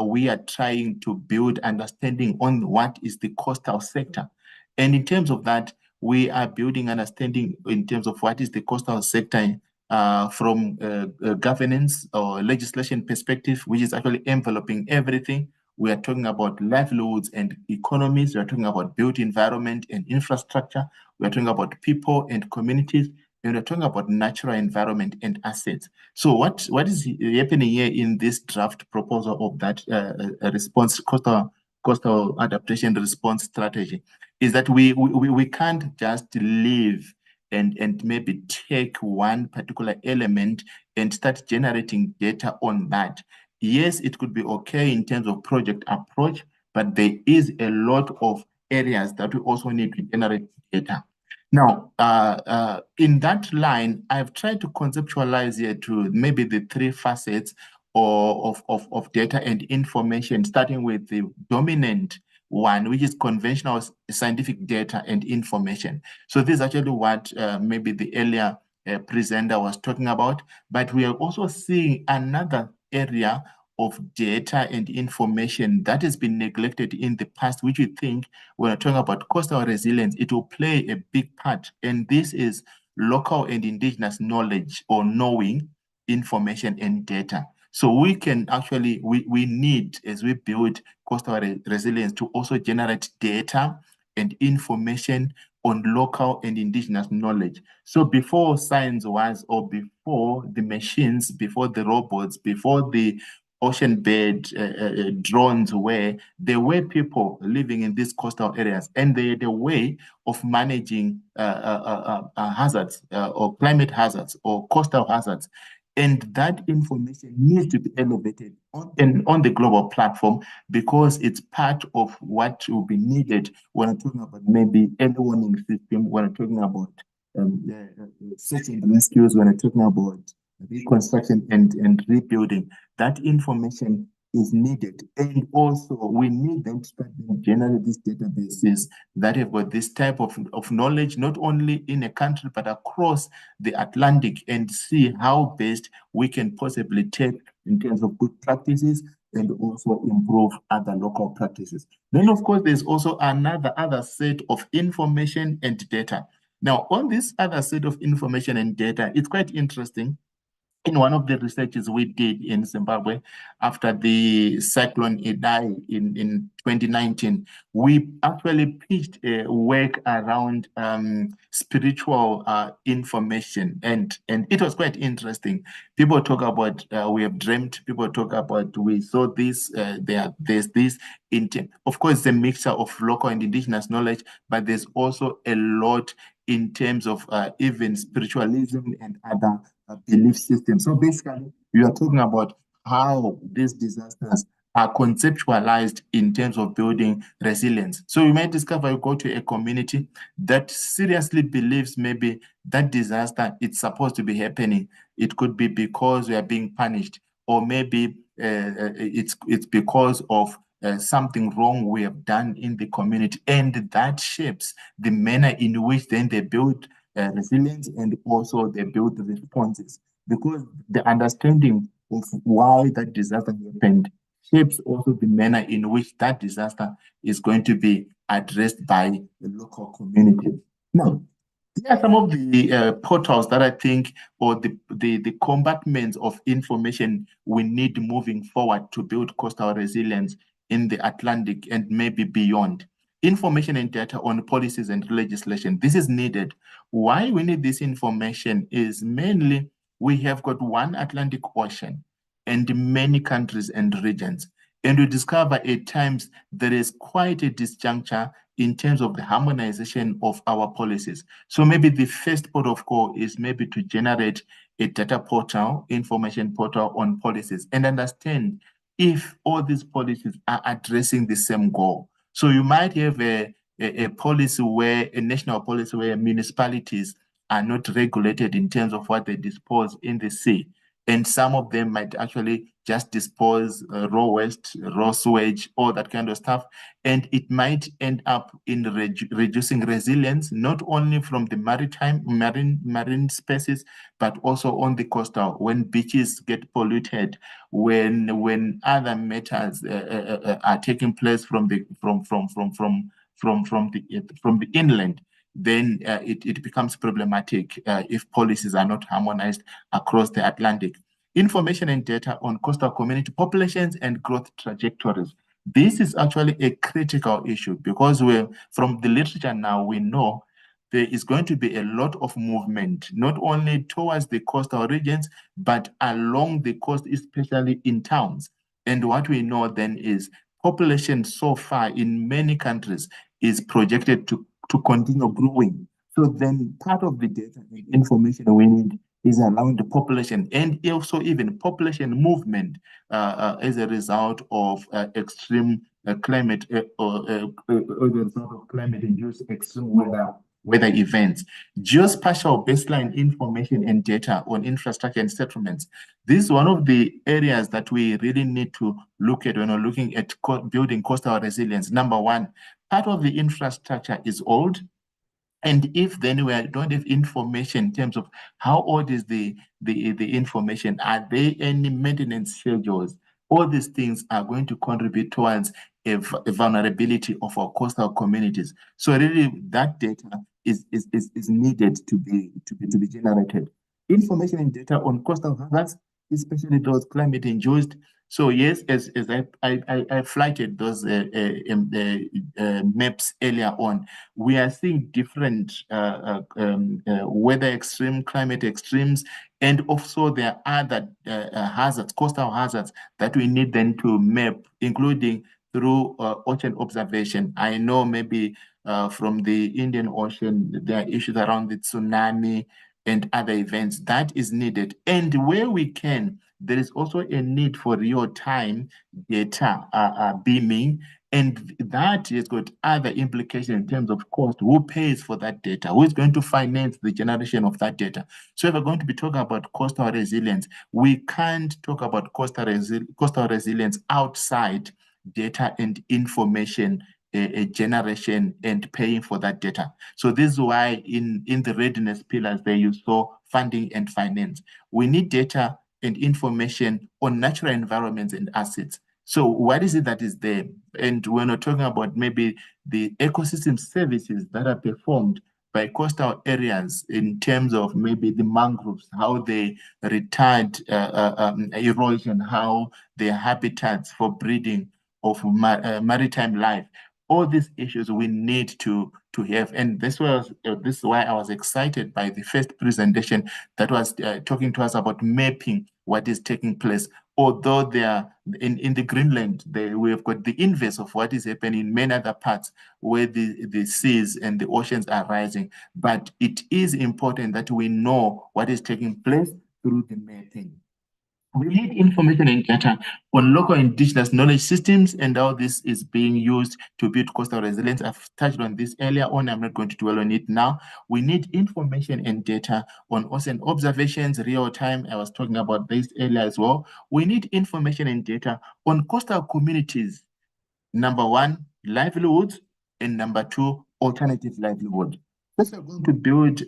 we are trying to build understanding on what is the coastal sector. And in terms of that, we are building understanding in terms of what is the coastal sector from governance or legislation perspective, which is actually enveloping everything. We are talking about livelihoods and economies. We are talking about built environment and infrastructure. We are talking about people and communities. And we're talking about natural environment and assets. So what is happening here in this draft proposal of that response coastal adaptation response strategy is that we can't just live and maybe take one particular element and start generating data on that. Yes, it could be okay in terms of project approach, but there is a lot of areas that we also need to generate data. Now, in that line, I've tried to conceptualize here to maybe the three facets of data and information, starting with the dominant one, which is conventional scientific data and information. So this is actually what maybe the earlier presenter was talking about, but we are also seeing another area of data and information that has been neglected in the past, which we think when we're talking about coastal resilience, it will play a big part. And this is local and indigenous knowledge or knowing information and data. So we can actually, we need, as we build coastal resilience, to also generate data and information on local and indigenous knowledge. So before science was, or before the machines, before the robots, before the ocean bed drones were, there were people living in these coastal areas, and they had a way of managing hazards or climate hazards or coastal hazards. And that information needs to be elevated on the global platform, because it's part of what will be needed when I'm talking about maybe early warning system, when I'm talking about search and rescues, when I'm talking about reconstruction and rebuilding. That information is needed. And also we need them to start generate these databases that have got this type of knowledge, not only in a country, but across the Atlantic, and see how best we can possibly take in terms of good practices and also improve other local practices. Then, of course, there's also other set of information and data. Now, on this other set of information and data, it's quite interesting. In one of the researches we did in Zimbabwe after the cyclone Idai in 2019, we actually pitched a work around spiritual information, and it was quite interesting. People talk about we have dreamt. People talk about we saw this. There's this intent. Of course, it's a mixture of local and indigenous knowledge, but there's also a lot in terms of even spiritualism and other belief system. So basically, you are talking about how these disasters are conceptualized in terms of building resilience. So you might discover you go to a community that seriously believes maybe that disaster is supposed to be happening. It could be because we are being punished, or maybe it's because of something wrong we have done in the community, and that shapes the manner in which then they build resilience, and also they build the responses, because the understanding of why that disaster happened shapes also the manner in which that disaster is going to be addressed by the local community. Now, there are some of the portals that I think, or the compartments of information we need moving forward to build coastal resilience in the Atlantic and maybe beyond. Information and data on policies and legislation. This is needed. Why we need this information is mainly we have got one Atlantic Ocean and many countries and regions. And we discover at times there is quite a disjuncture in terms of the harmonization of our policies. So maybe the first port of call is maybe to generate a data portal, information portal on policies, and understand if all these policies are addressing the same goal. So you might have a policy where, a national policy where municipalities are not regulated in terms of what they dispose in the sea. And some of them might actually just dispose raw waste, raw sewage, all that kind of stuff. And it might end up in reducing resilience, not only from the marine spaces, but also on the coastal, when beaches get polluted, when other matters are taking place from the inland, then it becomes problematic if policies are not harmonized across the Atlantic. Information and data on coastal community populations and growth trajectories. This is actually a critical issue, because from the literature now, we know there is going to be a lot of movement, not only towards the coastal regions, but along the coast, especially in towns. And what we know then is population so far in many countries is projected to continue growing. So then part of the data and information we need is around the population and also even population movement as a result of extreme climate or as a result of climate-induced extreme weather events. Geospatial baseline information and data on infrastructure and settlements. This is one of the areas that we really need to look at when we're looking at building coastal resilience. Number one, part of the infrastructure is old. And if then we don't have information in terms of how old is the information, are there any maintenance schedules? All these things are going to contribute towards a vulnerability of our coastal communities. So really that data is needed to be generated. Information and data on coastal hazards, especially those climate induced. So yes, as I flighted those maps earlier on, we are seeing different weather extreme, climate extremes, and also there are other hazards, coastal hazards that we need then to map, including through ocean observation. I know maybe from the Indian Ocean, there are issues around the tsunami and other events that is needed. And where we can, there is also a need for real-time data beaming, and that has got other implications in terms of cost. Who pays for that data? Who is going to finance the generation of that data? So if we're going to be talking about coastal resilience, we can't talk about coastal resilience outside data and information generation and paying for that data. So this is why in the readiness pillars there you saw funding and finance. We need data and information on natural environments and assets. So what is it that is there? And when we're talking about maybe the ecosystem services that are performed by coastal areas in terms of maybe the mangroves, how they retard erosion, how their habitats for breeding of maritime life, all these issues we need to have. And this is why I was excited by the first presentation that was talking to us about mapping what is taking place. Although they are in the Greenland, we have got the inverse of what is happening in many other parts where the seas and the oceans are rising. But it is important that we know what is taking place through the mapping. We need information and data on local indigenous knowledge systems and how this is being used to build coastal resilience. I've touched on this earlier on. I'm not going to dwell on it now. We need information and data on ocean observations, real time. I was talking about this earlier as well. We need information and data on coastal communities. Number one, livelihoods, and number two, alternative livelihood. If we're going to build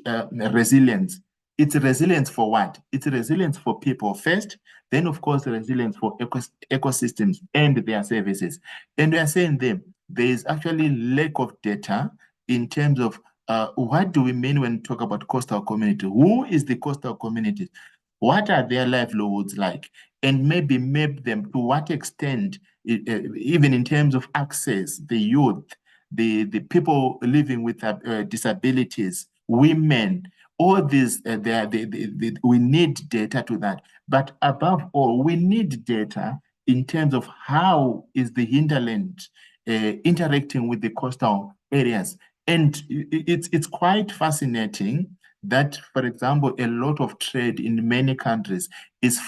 resilience, it's resilience for what? It's resilience for people first, then of course resilience for ecosystems and their services. And we are saying there is actually lack of data in terms of what do we mean when we talk about coastal community? Who is the coastal community? What are their livelihoods like? And maybe map them to what extent, even in terms of access, the youth, the people living with disabilities, women, all these, we need data to that. But above all, we need data in terms of how is the hinterland interacting with the coastal areas. And it's quite fascinating that, for example, a lot of trade in many countries is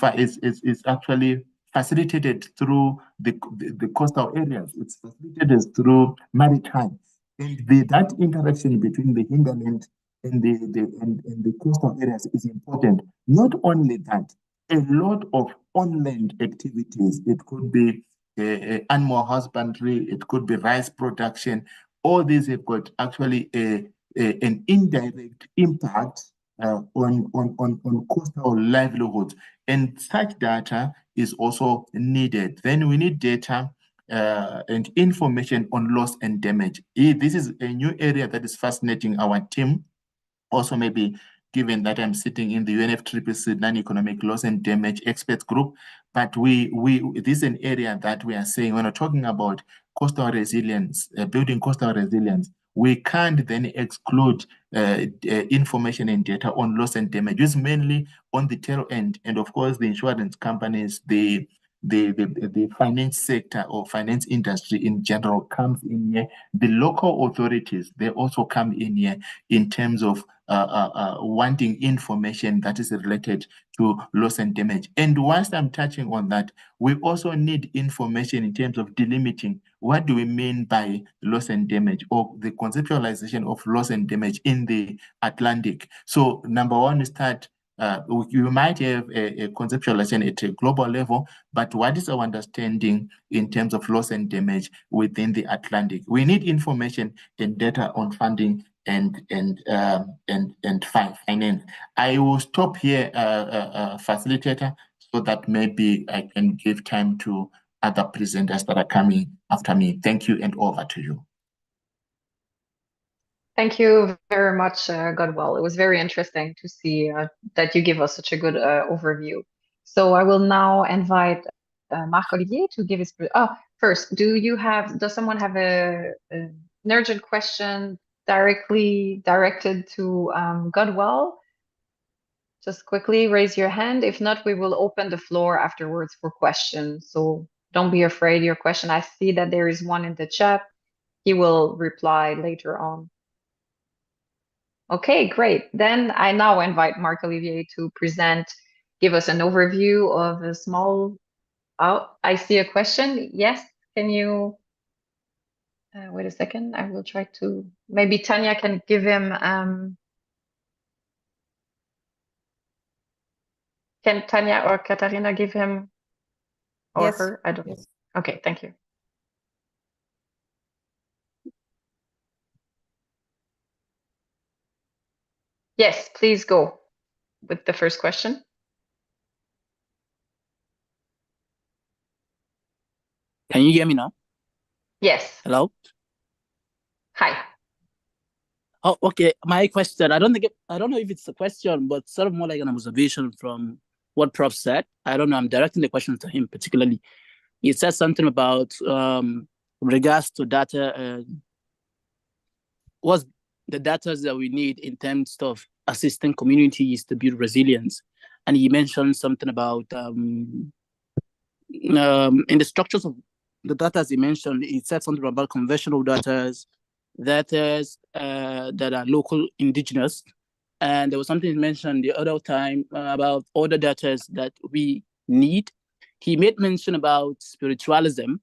actually facilitated through the coastal areas. It's facilitated through maritime. And that interaction between the hinterland and the coastal areas is important. Not only that, a lot of on-land activities, it could be animal husbandry, it could be rice production, all these have got actually an indirect impact on coastal livelihoods. And such data is also needed. Then we need data and information on loss and damage. This is a new area that is fascinating our team. Also, maybe given that I'm sitting in the UNFCCC non-economic loss and damage experts group, but this is an area that we are saying when we're talking about coastal resilience, building coastal resilience, we can't then exclude information and data on loss and damage. It's mainly on the tail end, and of course the insurance companies, the the finance sector or finance industry in general comes in here. The local authorities, they also come in here in terms of wanting information that is related to loss and damage. And whilst I'm touching on that, we also need information in terms of delimiting what do we mean by loss and damage, or the conceptualization of loss and damage in the Atlantic. So number one is that you might have a conceptualization at a global level, but what is our understanding in terms of loss and damage within the Atlantic? We need information and data on funding and finance. I will stop here, facilitator, so that maybe I can give time to other presenters that are coming after me. Thank you, and over to you. Thank you very much, Godwell. It was very interesting to see that you give us such a good overview. So I will now invite Marc-Olivier to give his... Oh, first, does someone have an urgent question directly directed to Godwell? Just quickly raise your hand. If not, we will open the floor afterwards for questions. So don't be afraid your question. I see that there is one in the chat. He will reply later on. Okay, great. Then I now invite Marc-Olivier to give us an overview of a small... Oh, I see a question. Yes, can you... wait a second. I will try to... Maybe Tanya can give him... Can Tanya or Katarina give him or Yes. her? I don't know. Yes. Okay, thank you. Yes, please go with the first question. Can you hear me now? Yes. Hello? Hi. Oh, okay. My question, I don't know if it's a question, but sort of more like an observation from what Prof said. I don't know, I'm directing the question to him particularly. He said something about regards to data, what's the data that we need in terms of assisting communities to build resilience. And he mentioned something about in the structures of the data he mentioned, he said something about conventional data that are local indigenous. And there was something mentioned the other time about other data that we need. He made mention about spiritualism,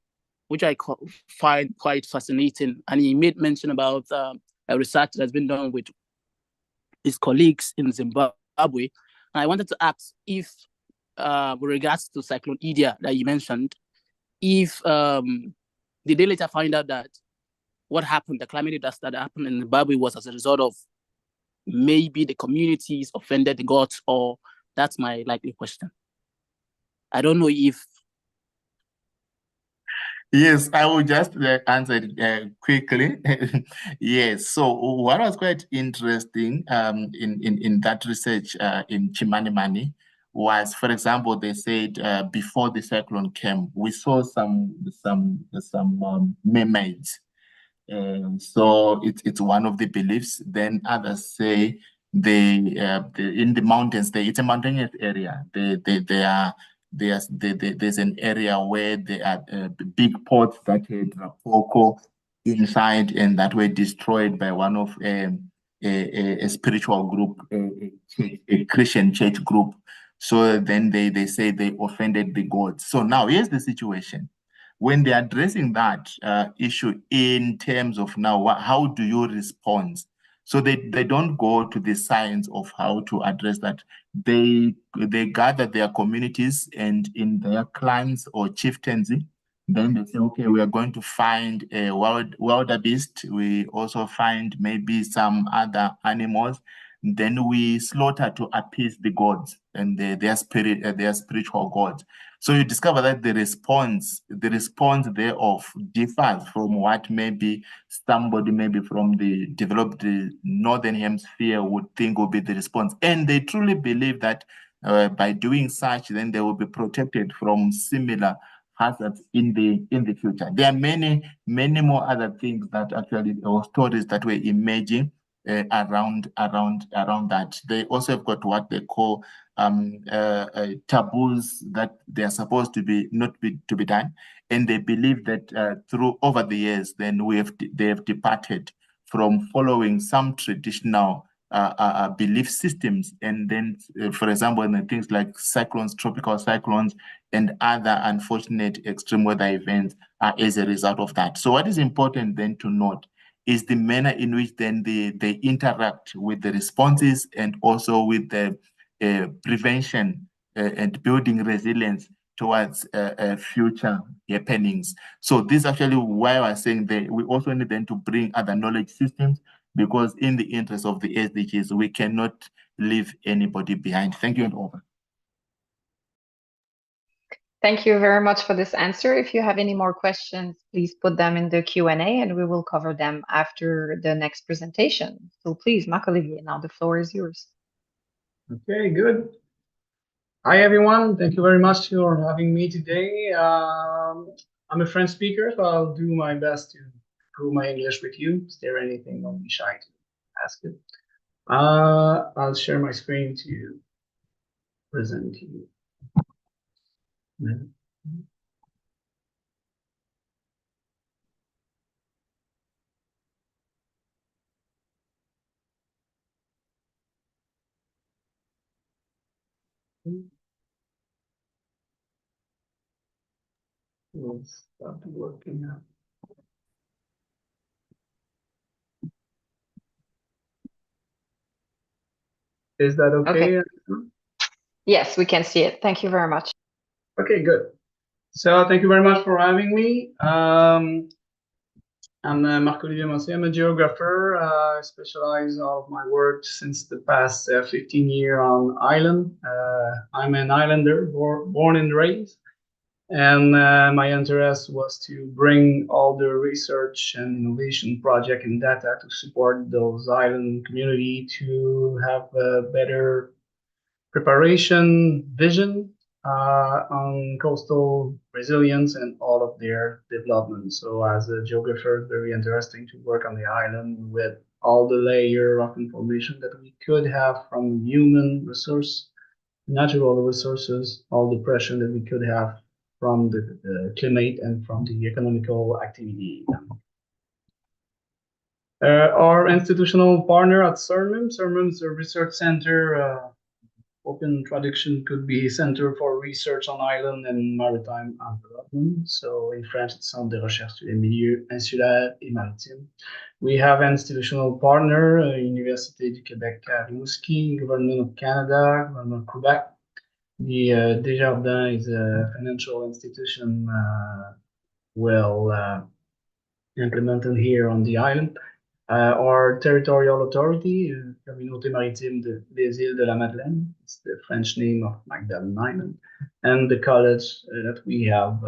which I find quite fascinating. And he made mention about a research that's been done with his colleagues in Zimbabwe. And I wanted to ask if, with regards to Cyclone Idai that you mentioned, if did they later find out that what happened, the climate disaster that happened in Zimbabwe was as a result of maybe the communities offended the gods, or that's my likely question. I don't know if... Yes, I will just answer it quickly. Yes, so what was quite interesting in that research in Chimanimani was, for example, they said before the cyclone came, we saw some mermaids. So it's one of the beliefs. Then others say in the mountains, it's a mountainous area. There's an area where there are big pots that had Rapoko inside, and that were destroyed by one of a spiritual group, a Christian church group. So then they say they offended the gods. So now here's the situation. When they're addressing that issue in terms of now, how do you respond? So they don't go to the science of how to address that. They gather their communities and in their clans or chieftaincy, then they say, okay, we are going to find a wildebeest. We also find maybe some other animals. Then we slaughter to appease the gods and their spiritual gods. So you discover that the response thereof differs from what maybe somebody maybe from the developed northern hemisphere would think would be the response. And they truly believe that by doing such, then they will be protected from similar hazards in the future. There are many more other things that actually, or stories that were emerging around that. They also have got what they call taboos that they are supposed to be to be done, and they believe that through over the years, then they have departed from following some traditional belief systems, and then, for example, in things like cyclones, tropical cyclones, and other unfortunate extreme weather events as a result of that. So what is important then to note is the manner in which then they interact with the responses and also with the prevention and building resilience towards future happenings. So this is actually why I was saying that we also need then to bring other knowledge systems, because in the interest of the SDGs, we cannot leave anybody behind. Thank you, and over. Thank you very much for this answer. If you have any more questions, please put them in the Q&A and we will cover them after the next presentation. So please, Marc-Olivier, now the floor is yours. Okay, good. Hi, everyone. Thank you very much for having me today. I'm a French speaker, so I'll do my best to improve my English with you. Is there anything, don't be shy to ask it. I'll share my screen to present to you. Let's start working now. Is that okay? Yes, we can see it. Thank you very much. Okay, good. So thank you very much for having me. I'm Marc-Olivier Massé. I'm a geographer. I specialize all of my work since the past 15 years on island. I'm an islander, born and raised. And my interest was to bring all the research and innovation project and data to support those island community to have a better preparation vision on coastal resilience and all of their development. So as a geographer, it's very interesting to work on the island with all the layer of information that we could have from human resource, natural resources, all the pressure that we could have from the climate and from the economical activity. Our institutional partner at CERMIM. CERMIM is a research center. Open traduction could be Center for Research on Island and Maritime Development. So in French, it's Centre de Recherche sur les Milieux Insulaires et Maritimes. We have institutional partner, Université du Québec à Rimouski, Government of Canada, Government of Quebec. The Desjardins is a financial institution well implemented here on the island. Our territorial authority, Communauté Maritime des Îles de la Madeleine, it's the French name of Magdalen Island, and the college that we have,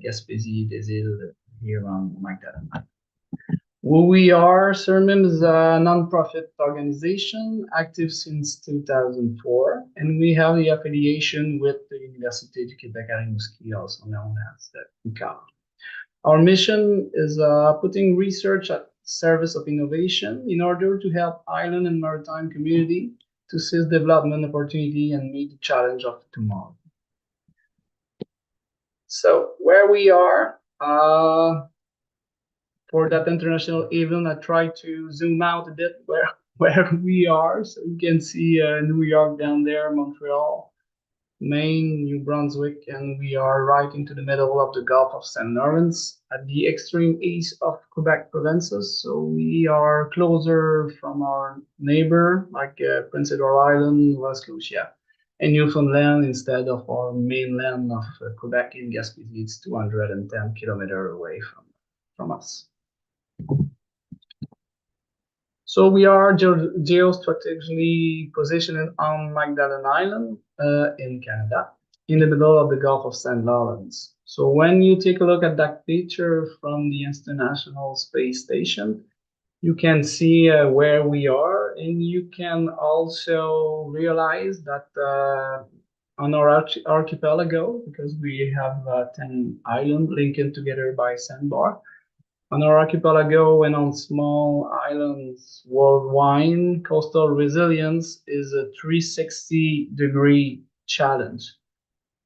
Gaspésie des Îles, here on Magdalen Island. Who we are, CERMIM is a non-profit organization active since 2004, and we have the affiliation with the Université du Québec à Rimouski, also known as the UQAM. Our mission is putting research at service of innovation in order to help island and maritime community to seize development opportunity and meet the challenge of tomorrow. So where we are, for that international event, I tried to zoom out a bit where we are. So you can see New York down there, Montreal, Maine, New Brunswick, and we are right into the middle of the Gulf of St. Lawrence at the extreme east of Quebec provinces. So we are closer from our neighbor, like Prince Edward Island, Nova Scotia, and Newfoundland instead of our mainland of Quebec in Gaspésie. It's 210 kilometers away from us. So we are geostrategically positioned on Magdalen Island in Canada, in the middle of the Gulf of St. Lawrence. So when you take a look at that picture from the International Space Station, you can see where we are, and you can also realize that on our archipelago, because we have 10 islands linked together by sandbar, On our archipelago and on small islands worldwide, coastal resilience is a 360-degree challenge.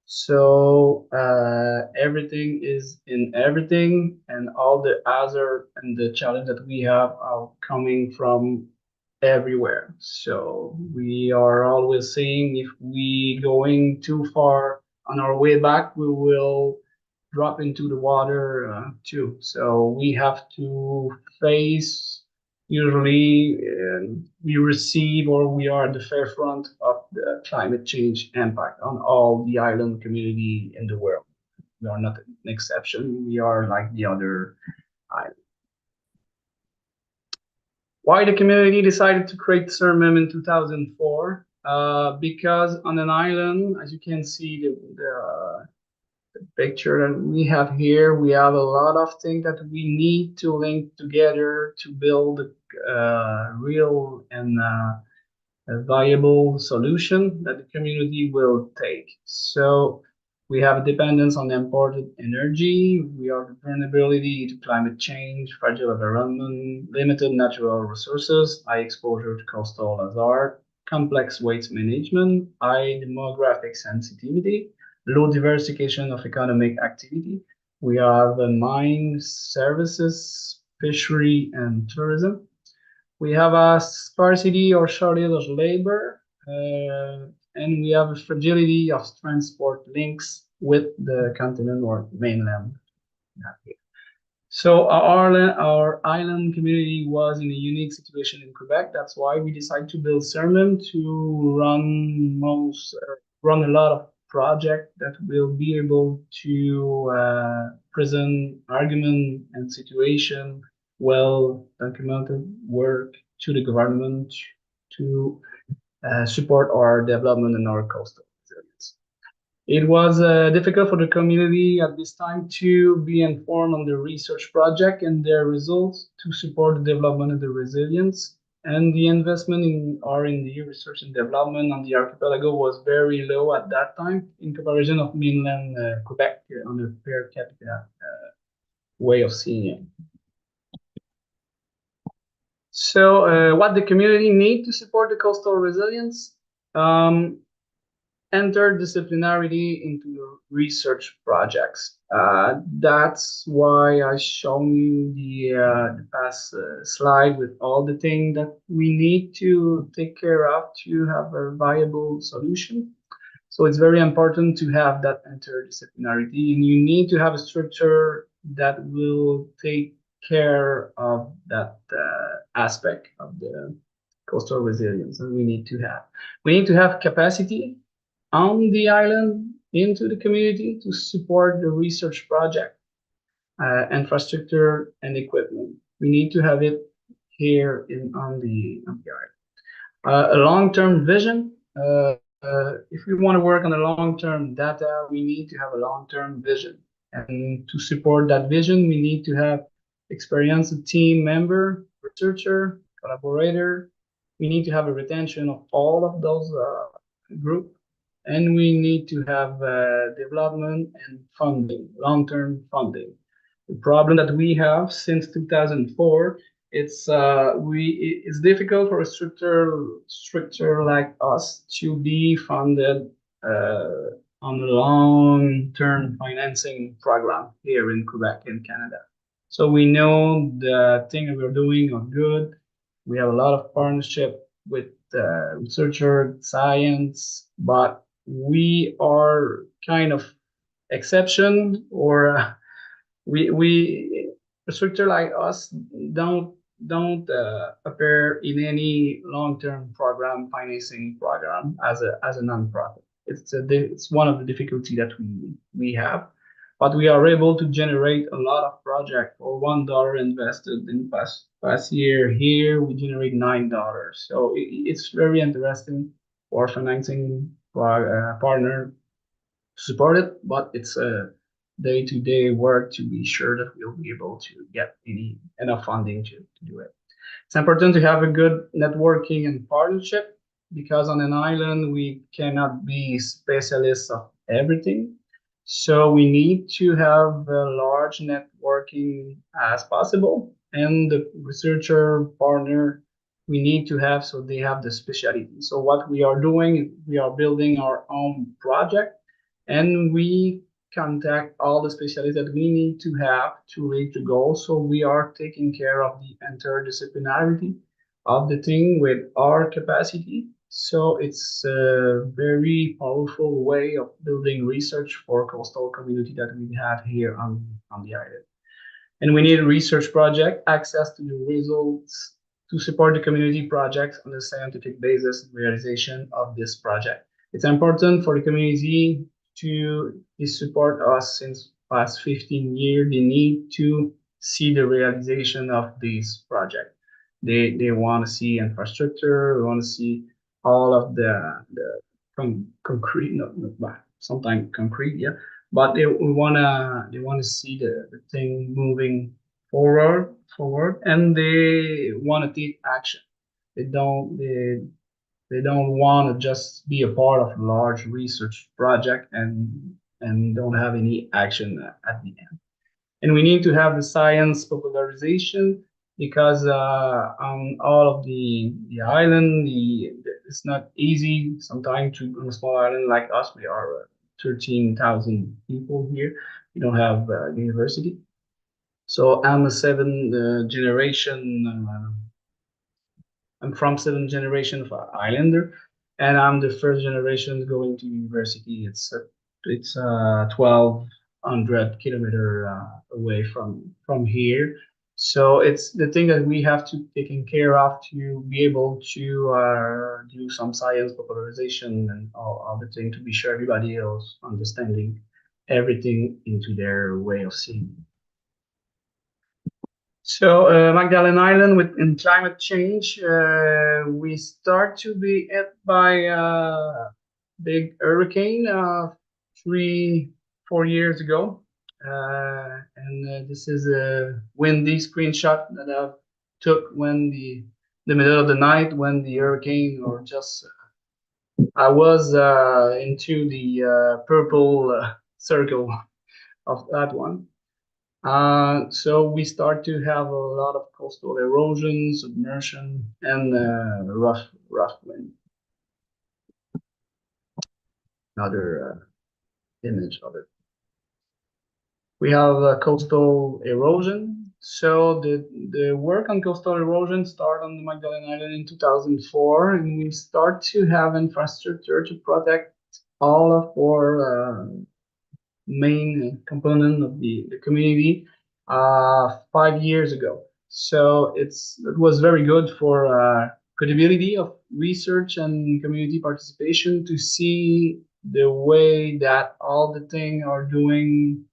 So everything is in everything, and all the hazard and the challenge that we have are coming from everywhere. So we are always saying if we going too far on our way back, we will drop into the water too. So we have to face, usually we receive or we are at the forefront of the climate change impact on all the island community in the world. We are not an exception. We are like the other islands. Why the community decided to create CERMEM in 2004? Because on an island, as you can see, the picture that we have here, we have a lot of things that we need to link together to build a real and a viable solution that the community will take. So we have dependence on imported energy, we have vulnerability to climate change, fragile environment, limited natural resources, high exposure to coastal hazard, complex waste management, high demographic sensitivity, low diversification of economic activity. We have mine services, fishery, and tourism. We have a scarcity or shortage of labor, and we have a fragility of transport links with the continent or mainland. So our island community was in a unique situation in Quebec. That's why we decided to build CERMEM to run a lot of projects that will be able to present argument and situation well documented work to the government to support our development and our coastal resilience. It was difficult for the community at this time to be informed on the research project and their results to support the development of the resilience. And the investment in R&D, research and development on the archipelago was very low at that time in comparison of mainland Quebec on a per capita way of seeing it. So what the community need to support the coastal resilience? Interdisciplinarity into the research projects. That's why I shown you the past slide with all the things that we need to take care of to have a viable solution. So it's very important to have that interdisciplinarity, and you need to have a structure that will take care of that aspect of the coastal resilience, and we need to have capacity on the island into the community to support the research project, infrastructure and equipment. We need to have it here on the island. A long-term vision. If we want to work on a long-term data, we need to have a long-term vision. And to support that vision, we need to have experienced team member, researcher, collaborator. We need to have a retention of all of those groups. And we need to have development and funding, long-term funding. The problem that we have since 2004, it's difficult for a structure like us to be funded on a long-term financing program here in Quebec and Canada. So we know the things we're doing are good. We have a lot of partnership with researcher, science, but we are kind of exception, or a structure like us don't appear in any long-term program financing program as a non-profit. It's one of the difficulty that we have, but we are able to generate a lot of projects for $1 invested in past year. Here we generate $9, so it's very interesting for financing partner to support it, but it's a day-to-day work to be sure that we'll be able to get enough funding to do it. It's important to have a good networking and partnership, because on an island we cannot be specialists of everything. So we need to have a large networking as possible, and the researcher partner we need to have so they have the specialty. So what we are doing, we are building our own project, and we contact all the specialists that we need to have to reach the goal. So we are taking care of the interdisciplinarity of the thing with our capacity. So it's a very powerful way of building research for coastal community that we have here on the island. And we need a research project, access to the results to support the community projects on a scientific basis and realization of this project. It's important for the community to support us since past 15 years. They need to see the realization of this project. They want to see infrastructure, they want to see all of the concrete, not sometimes concrete, yeah, but they wanna see the thing moving forward, and they want to take action. They don't want to just be a part of a large research project and don't have any action at the end. And we need to have the science popularization because on all of the island, it's not easy sometimes to on a small island like us. We are 13,000 people here. We don't have university. So I'm a seven generation. I'm from seventh generation of Islander, and I'm the first generation going to university. It's 1,200 kilometer away from here. So it's the thing that we have to taken care of to be able to do some science popularization and all the thing to be sure everybody else understanding everything into their way of seeing. So Magdalene Island in climate change, we start to be hit by a big hurricane 3-4 years ago. And this is a windy screenshot that I took when the middle of the night when the hurricane or just I was into the purple circle of that one. So we start to have a lot of coastal erosion, submersion, and rough wind. Another image of it. We have coastal erosion. So the work on coastal erosion started on the Magdalene Island in 2004, and we start to have infrastructure to protect all of our main component of the community 5 years ago. So it was very good for credibility of research and community participation to see the way that all the things are doing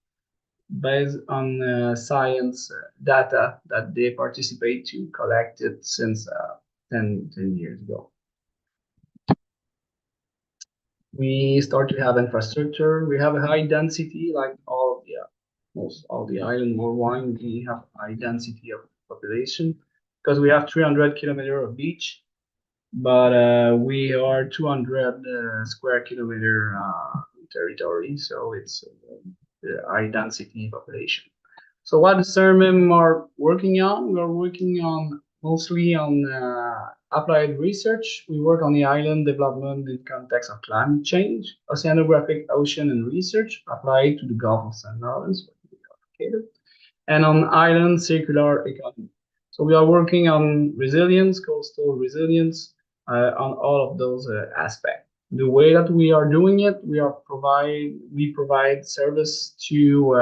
based on science data that they participate to collect it since 10 years ago. We start to have infrastructure. We have a high density, like most all the island worldwide. We have high density of population because we have 300 kilometer of beach, but we are 200 square kilometer territory, so it's the high density population. So what the CERMIM are working on? We're working on mostly on applied research. We work on the island development in context of climate change, oceanographic ocean and research applied to the Gulf of St. Lawrence, and on island circular economy. So we are working on resilience, coastal resilience, on all of those aspects. The way that we are doing it, we provide service to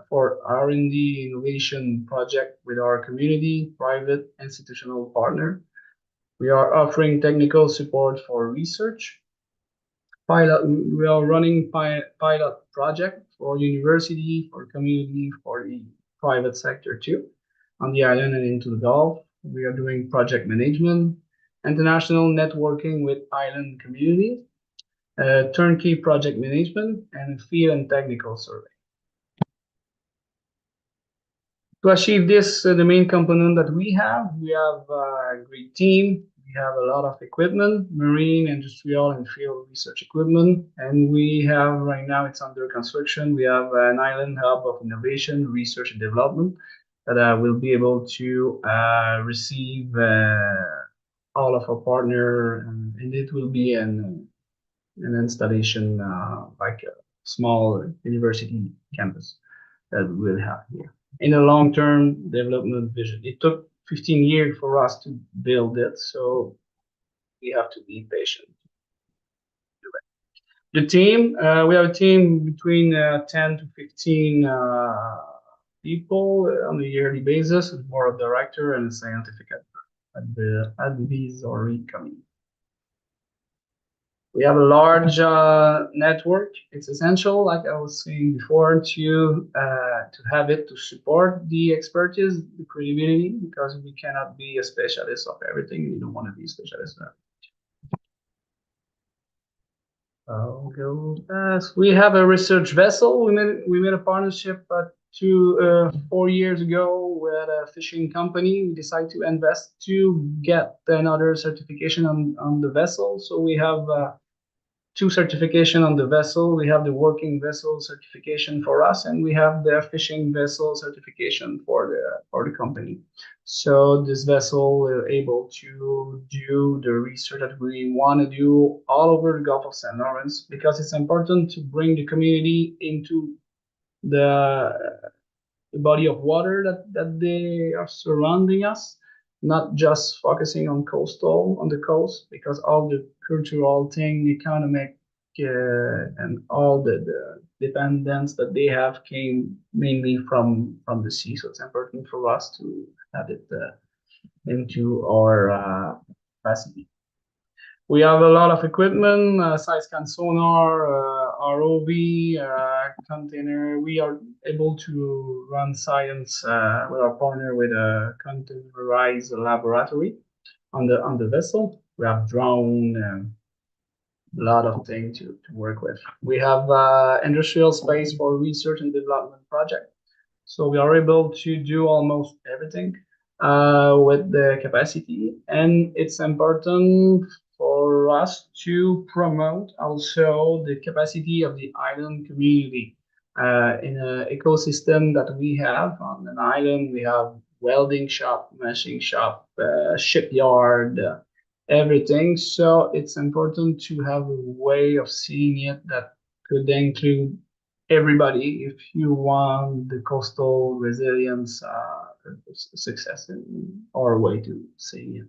for R&D innovation project with our community, private, institutional partner. We are offering technical support for research. We are running pilot project for university, for community, for the private sector too, on the island and into the Gulf. We are doing project management, international networking with island communities, turnkey project management, and field and technical survey. To achieve this, the main component that we have a great team. We have a lot of equipment, marine, industrial, and field research equipment. And we have right now, it's under construction. We have an island hub of innovation, research, and development that will be able to receive all of our partner, and it will be an installation like a small university campus that we'll have here. In a long-term development vision, it took 15 years for us to build it, so we have to be patient. The team, we have a team between 10 to 15 people on a yearly basis, with board of director and a scientific advisory committee. We have a large network. It's essential, like I was saying before, to have it to support the expertise, the credibility, because we cannot be a specialist of everything. We don't want to be a specialist of I'll go fast. We have a research vessel. We made a partnership 4 years ago with a fishing company. We decided to invest to get another certification on the vessel. So we have 2 certification on the vessel. We have the working vessel certification for us, and we have the fishing vessel certification for the company. So this vessel is able to do the research that we want to do all over the Gulf of St. Lawrence, because it's important to bring the community into the body of water that they are surrounding us, not just focusing on the coast, because all the cultural thing, economic, and all the dependence that they have came mainly from the sea. So it's important for us to have it into our capacity. We have a lot of equipment, side scan sonar, ROV, container. We are able to run science with our partner with a containerized laboratory on the vessel. We have drone, a lot of things to work with. We have industrial space for research and development project. So we are able to do almost everything with the capacity, and it's important for us to promote also the capacity of the island community. In an ecosystem that we have on an island, we have welding shop, meshing shop, shipyard, everything. So it's important to have a way of seeing it that could include everybody if you want the coastal resilience success in our way to seeing it.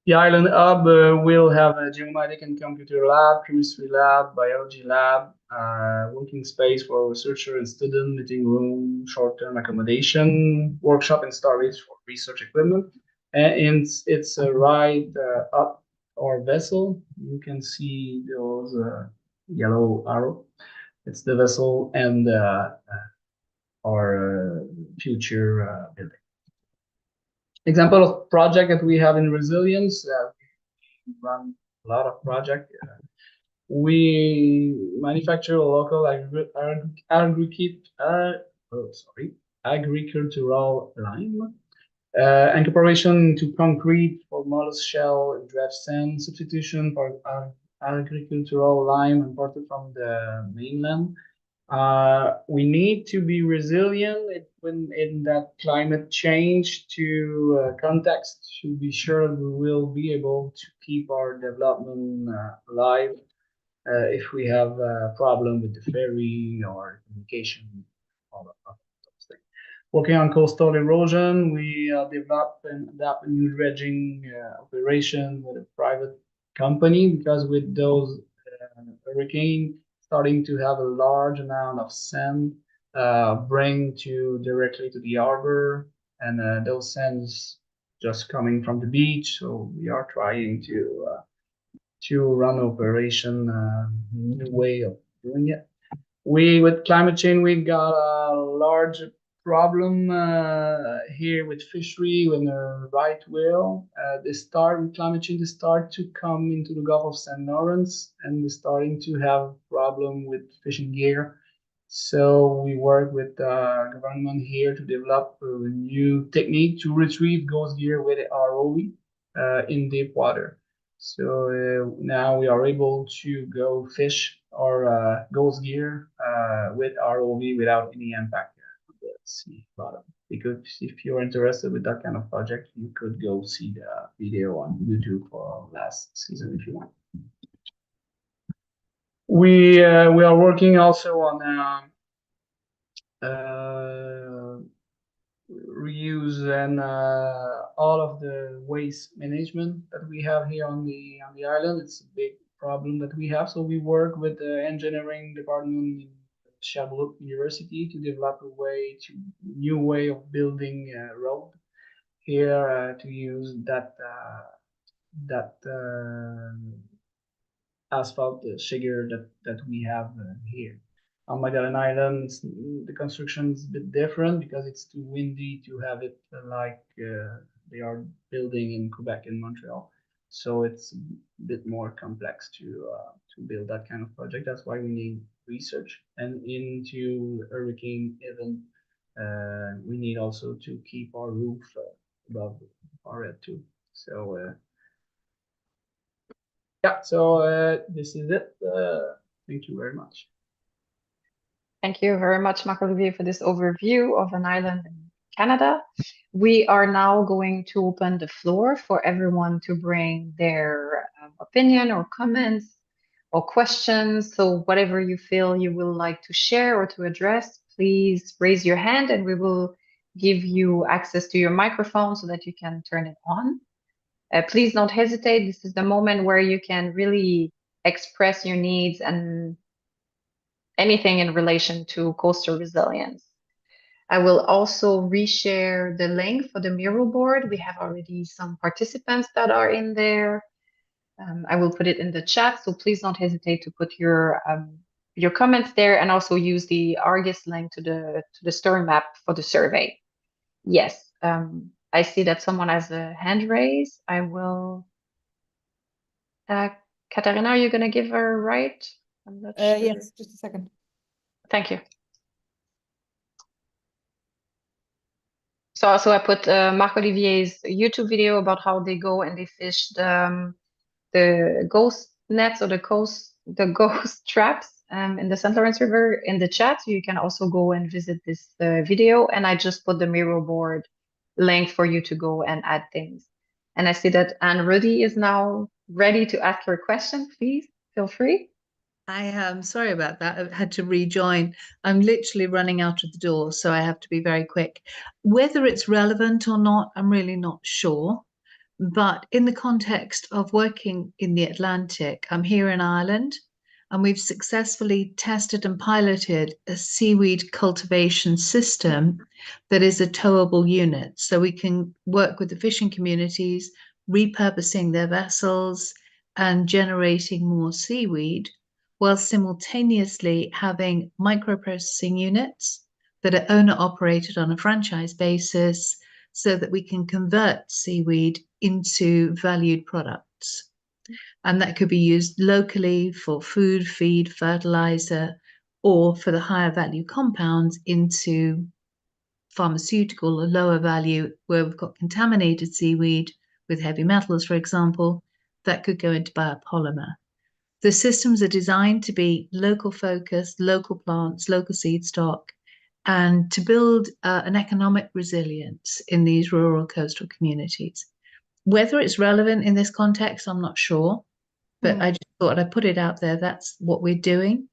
The island hub will have a geomedic and computer lab, chemistry lab, biology lab, working space for researcher and student, meeting room, short-term accommodation, workshop and storage for research equipment. And it's right up our vessel. You can see those yellow arrow. It's the vessel and our future building. Example of project that we have in resilience. We run a lot of projects. We manufacture a local agricultural lime. Incorporation to concrete for mollusk shell and dredge sand, substitution for agricultural lime imported from the mainland. We need to be resilient when in that climate change to context to be sure we will be able to keep our development alive if we have a problem with the ferry or communication, all those things. Working on coastal erosion, we develop and adapt a new dredging operation with a private company, because with those hurricane starting to have a large amount of sand bring directly to the harbor, and those sands just coming from the beach. So we are trying to run operation new way of doing it. With climate change, we got a large problem here with fishery when the right whale. Climate change start to come into the Gulf of St. Lawrence, and we're starting to have problem with fishing gear. So we work with the government here to develop a new technique to retrieve ghost gear with ROV. in deep water. So now we are able to go fish our ghost gear with ROV without any impact on the sea bottom. Because if you're interested with that kind of project, you could go see the video on YouTube for last season if you want. We are working also on reuse and all of the waste management that we have here on the island. It's a big problem that we have. So we work with the engineering department in Sherbrooke University to develop a new way of building a road here to use that asphalt sugar that we have here. On Magellan Island, the construction is a bit different because it's too windy to have it like they are building in Quebec and Montreal. So it's a bit more complex to build that kind of project. That's why we need research. And into hurricane event, we need also to keep our roof above our head too. So yeah, so this is it. Thank you very much. Thank you very much, Marc-Olivier, for this overview of an island in Canada. We are now going to open the floor for everyone to bring their opinion or comments or questions. So whatever you feel you will like to share or to address, please raise your hand and we will give you access to your microphone so that you can turn it on. Please don't hesitate. This is the moment where you can really express your needs and anything in relation to coastal resilience. I will also reshare the link for the mural board. We have already some participants that are in there. I will put it in the chat, so please don't hesitate to put your comments there and also use the Argus link to the story map for the survey. Yes, I see that someone has a hand raised. I will. Katarina, are you going to give her a right? I'm not sure. Yes, just a second. Thank you. So also I put Marc-Olivier's YouTube video about how they go and they fish the ghost nets or the ghost traps in the St. Lawrence River in the chat. So you can also go and visit this video. And I just put the mirror board link for you to go and add things. And I see that Anne Rudy is now ready to ask her question. Please feel free. I am sorry about that. I had to rejoin. I'm literally running out of the door, so I have to be very quick. Whether it's relevant or not, I'm really not sure. But in the context of working in the Atlantic, I'm here in Ireland, and we've successfully tested and piloted a seaweed cultivation system that is a towable unit. So we can work with the fishing communities, repurposing their vessels and generating more seaweed, while simultaneously having microprocessing units that are owner-operated on a franchise basis so that we can convert seaweed into valued products. And that could be used locally for food, feed, fertilizer, or for the higher value compounds into pharmaceutical or lower value, where we've got contaminated seaweed with heavy metals, for example, that could go into biopolymer. The systems are designed to be local focused, local plants, local seed stock, and to build an economic resilience in these rural coastal communities. Whether it's relevant in this context, I'm not sure, but I just thought I'd put it out there. That's what we're doing.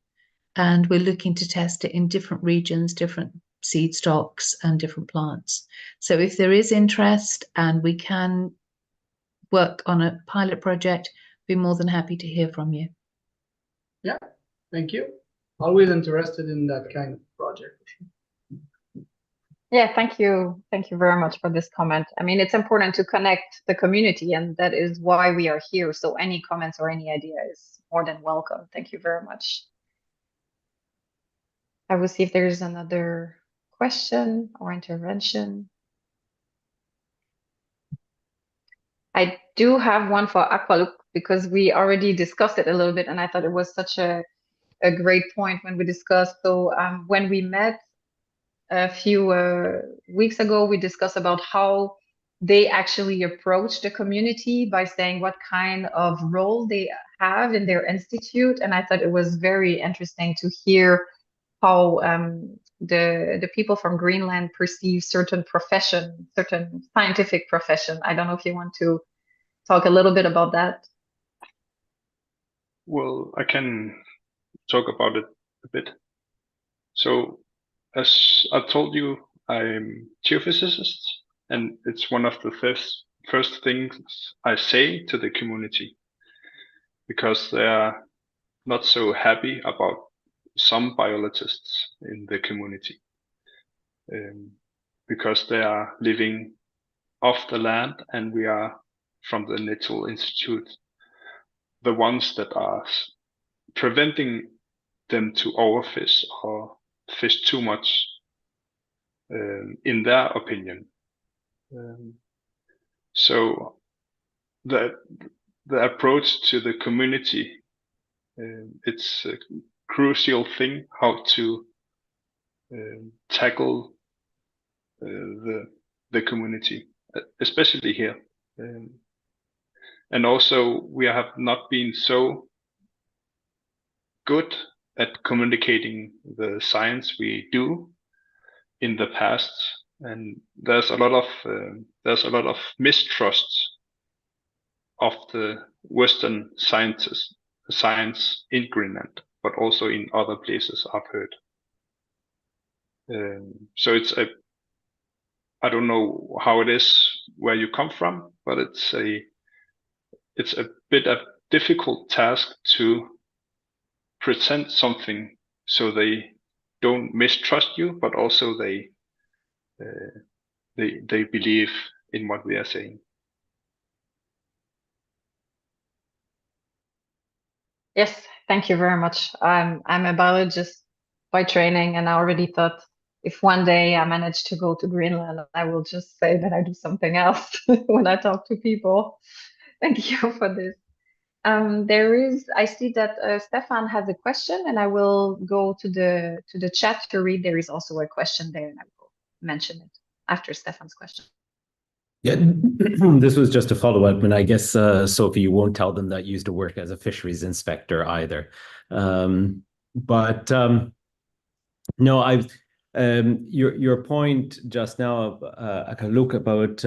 And we're looking to test it in different regions, different seed stocks and different plants. So if there is interest and we can work on a pilot project, be more than happy to hear from you. Yeah, thank you. Always interested in that kind of project. Yeah, thank you. Thank you very much for this comment. I mean, it's important to connect the community, and that is why we are here. So any comments or any idea is more than welcome. Thank you very much. I will see if there's another question or intervention. I do have one for Aqualook because we already discussed it a little bit, and I thought it was such a great point when we discussed. So when we met a few weeks ago, we discussed about how they actually approach the community by saying what kind of role they have in their institute. And I thought it was very interesting to hear how the people from Greenland perceive certain scientific profession. I don't know if you want to talk a little bit about that. Well, I can talk about it a bit. So, as I told you, I'm geophysicist, and it's one of the first things I say to the community, because they are not so happy about some biologists in the community, because they are living off the land, and we are from the Natural Institute the ones that are preventing them to overfish or fish too much, in their opinion. So the approach to the community, it's a crucial thing how to tackle the community, especially here. And also, we have not been so good at communicating the science we do in the past, and there's a lot of mistrust of the Western science in Greenland, but also in other places I've heard. So I don't know how it is where you come from, but it's a bit of difficult task to present something so they don't mistrust you, but also they believe in what we are saying. Yes, thank you very much. I'm a biologist by training, and I already thought if one day I manage to go to Greenland, I will just say that I do something else when I talk to people. Thank you for this. I see that Stefan has a question, and I will go to the chat to read. There is also a question there, and I will mention it after Stefan's question. Yeah, this was just a follow-up, and I guess, Sophie, you won't tell them that you used to work as a fisheries inspector either. No, your point just now, Luke, about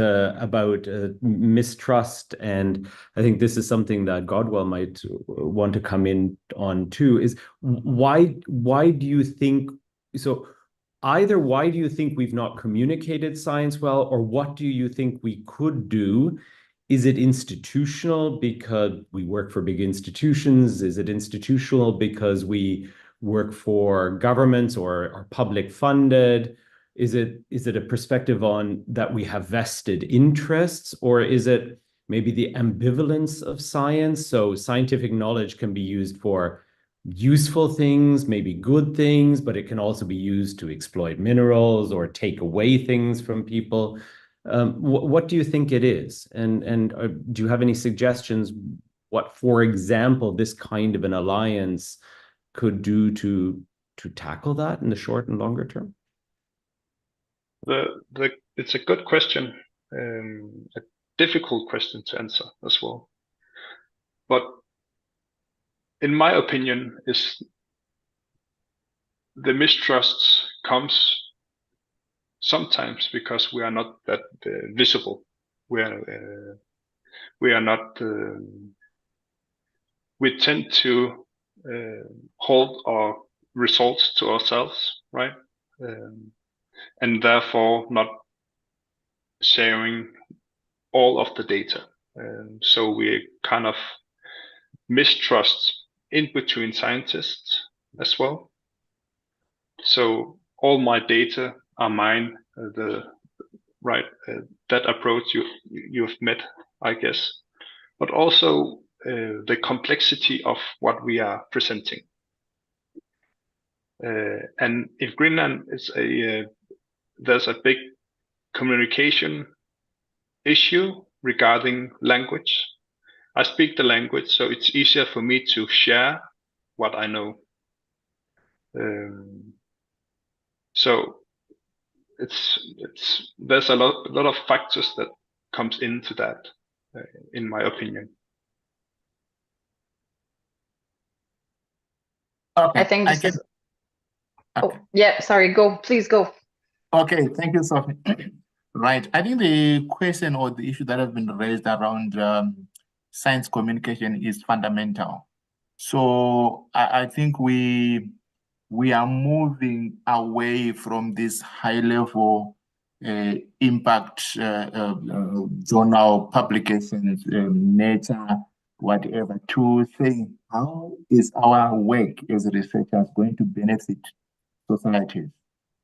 mistrust, and I think this is something that Godwell might want to come in on too. Is why do you think so? Either why do you think we've not communicated science well, or what do you think we could do? Is it institutional because we work for big institutions? Is it institutional because we work for governments or are public funded? Is it a perspective on that we have vested interests, or is it maybe the ambivalence of science? So scientific knowledge can be used for useful things, maybe good things, but it can also be used to exploit minerals or take away things from people. What do you think it is? And do you have any suggestions what, for example, this kind of an alliance could do to tackle that in the short and longer term? It's a good question, a difficult question to answer as well. But in my opinion, is the mistrust comes sometimes because we are not that visible. We are not. We tend to hold our results to ourselves, right? And therefore not sharing all of the data. So we kind of mistrust in between scientists as well. So all my data are mine. That approach you've met, I guess, but also the complexity of what we are presenting. And in Greenland, there's a big communication issue regarding language. I speak the language, so it's easier for me to share what I know. So there's a lot of factors that comes into that, in my opinion. Okay, I think this is. Oh, yeah, sorry, please go. Okay, thank you, Sophie. Right, I think the question or the issue that has been raised around science communication is fundamental. So I think we are moving away from this high level impact journal publications, Nature, whatever, to saying how is our work as researchers going to benefit societies.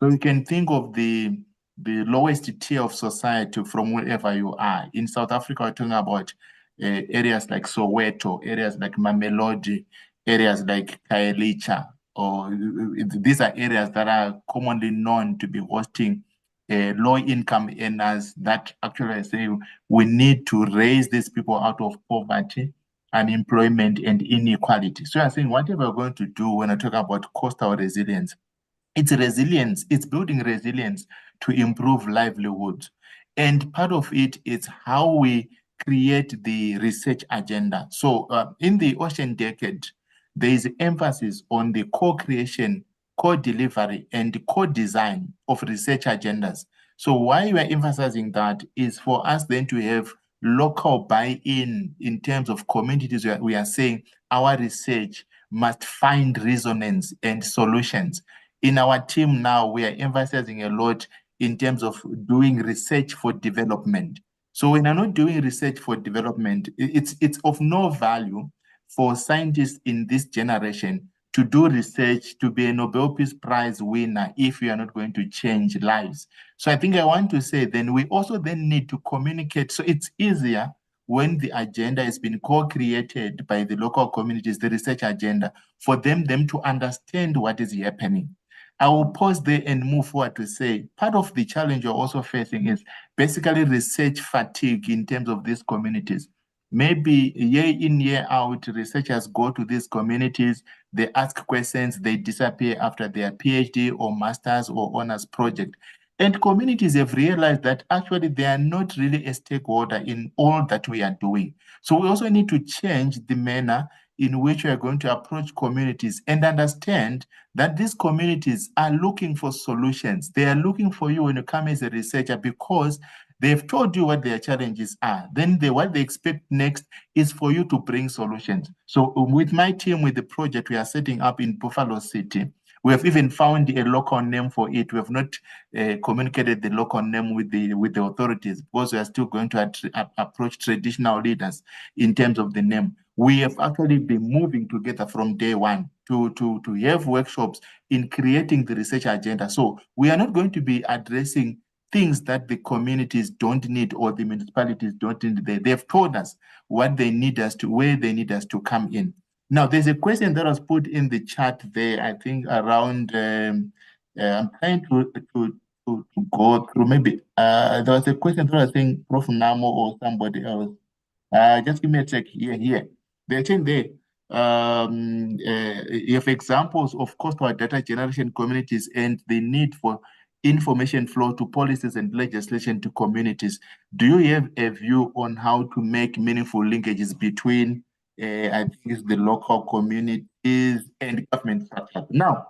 So you can think of the lowest tier of society from wherever you are. In South Africa, we're talking about areas like Soweto, areas like Mamelodi, areas like Kaelicha, or these are areas that are commonly known to be hosting low-income earners that actually say we need to raise these people out of poverty, unemployment, and inequality. So I'm saying whatever we're going to do when I talk about coastal resilience, it's resilience, it's building resilience to improve livelihoods. And part of it is how we create the research agenda. So in the Ocean Decade, there is emphasis on the co-creation, co-delivery, and co-design of research agendas. So why we are emphasizing that is for us then to have local buy-in in terms of communities where we are saying our research must find resonance and solutions. In our team now, we are emphasizing a lot in terms of doing research for development. So when I'm not doing research for development, it's of no value for scientists in this generation to do research, to be a Nobel Peace Prize winner if we are not going to change lives. So I think I want to say then we also then need to communicate. So it's easier when the agenda has been co-created by the local communities, the research agenda, for them to understand what is happening. I will pause there and move forward to say part of the challenge you're also facing is basically research fatigue in terms of these communities. Maybe year in, year out, researchers go to these communities, they ask questions, they disappear after their PhD or master's or honors project. And communities have realized that actually they are not really a stakeholder in all that we are doing. So we also need to change the manner in which we are going to approach communities and understand that these communities are looking for solutions. They are looking for you when you come as a researcher because they've told you what their challenges are. Then what they expect next is for you to bring solutions. So with my team, with the project we are setting up in Buffalo City, we have even found a local name for it. We have not communicated the local name with the authorities because we are still going to approach traditional leaders in terms of the name. We have actually been moving together from day one to have workshops in creating the research agenda. So we are not going to be addressing things that the communities don't need or the municipalities don't need. They've told us what they need us to, where they need us to come in. Now, there's a question that was put in the chat there, I think around, I'm trying to go through, maybe, there was a question that I think Prof. Namo or somebody else. Just give me a check here. They're saying there, you have examples of coastal data generation communities and the need for information flow to policies and legislation to communities. Do you have a view on how to make meaningful linkages between I think it's the local communities and government structures? Now,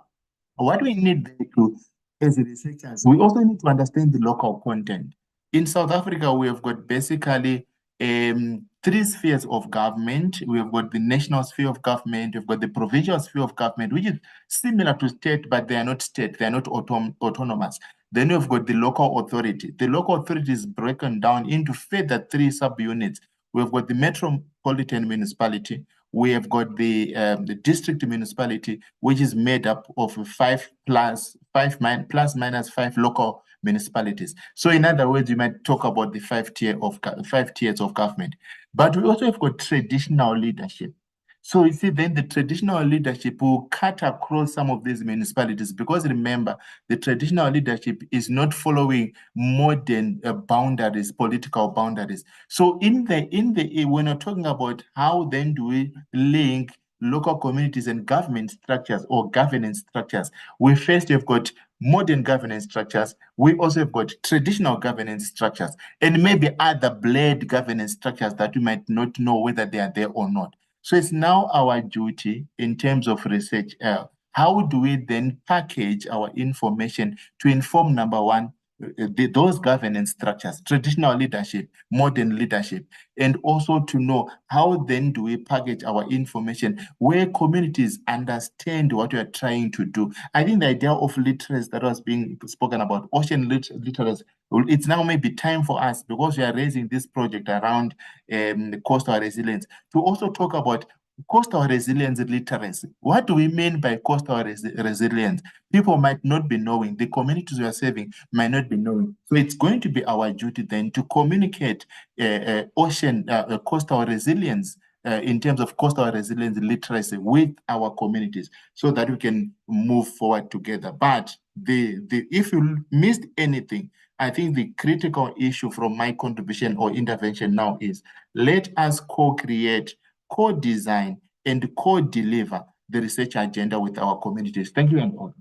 what we need to, as researchers, we also need to understand the local content. In South Africa, we have got basically three spheres of government. We have got the national sphere of government, we've got the provincial sphere of government, which is similar to state, but they are not state, they are not autonomous. Then we've got the local authority. The local authority is broken down into further three subunits. We've got the metropolitan municipality, we have got the district municipality, which is made up of five plus minus five local municipalities. So in other words, you might talk about the five tiers of government. But we also have got traditional leadership. So you see, then the traditional leadership will cut across some of these municipalities because remember, the traditional leadership is not following modern boundaries, political boundaries. So in the when you're talking about how then do we link local communities and government structures or governance structures. We first have got modern governance structures. We also have got traditional governance structures, and maybe other blurred governance structures that we might not know whether they are there or not. So it's now our duty in terms of research. How do we then package our information to inform, number one, those governance structures, traditional leadership, modern leadership, and also to know how then do we package our information where communities understand what we are trying to do. I think the idea of literacy that was being spoken about, ocean literacy, it's now maybe time for us, because we are raising this project around coastal resilience, to also talk about coastal resilience literacy. What do we mean by coastal resilience? People might not be knowing, the communities we are serving might not be knowing. So it's going to be our duty then to communicate coastal resilience in terms of coastal resilience literacy with our communities, so that we can move forward together. But if you missed anything, I think the critical issue from my contribution or intervention now is, let us co-create, co-design, and co-deliver the research agenda with our communities. Thank you, and all.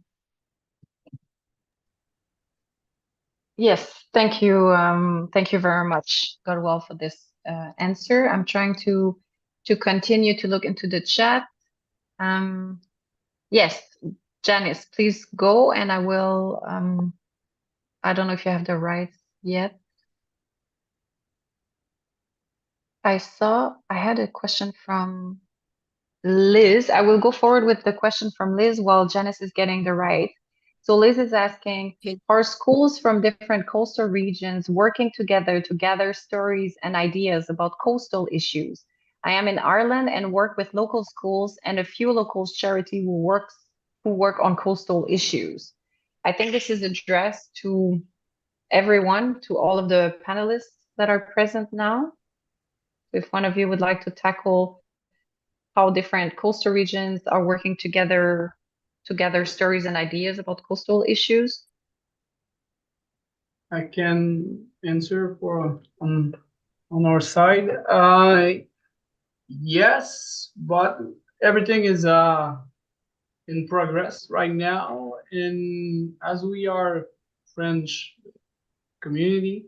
Yes, thank you. Thank you very much, Garwal, for this answer. I'm trying to continue to look into the chat. Yes, Janice, please go, and I will. I don't know if you have the rights yet. I had a question from Liz. I will go forward with the question from Liz while Janice is getting the right. So Liz is asking, are schools from different coastal regions working together to gather stories and ideas about coastal issues? I am in Ireland and work with local schools and a few local charities who work on coastal issues. I think this is addressed to everyone, to all of the panelists that are present now. If one of you would like to tackle how different coastal regions are working together to gather stories and ideas about coastal issues. I can answer for on our side. Yes, but everything is in progress right now. As we are French community,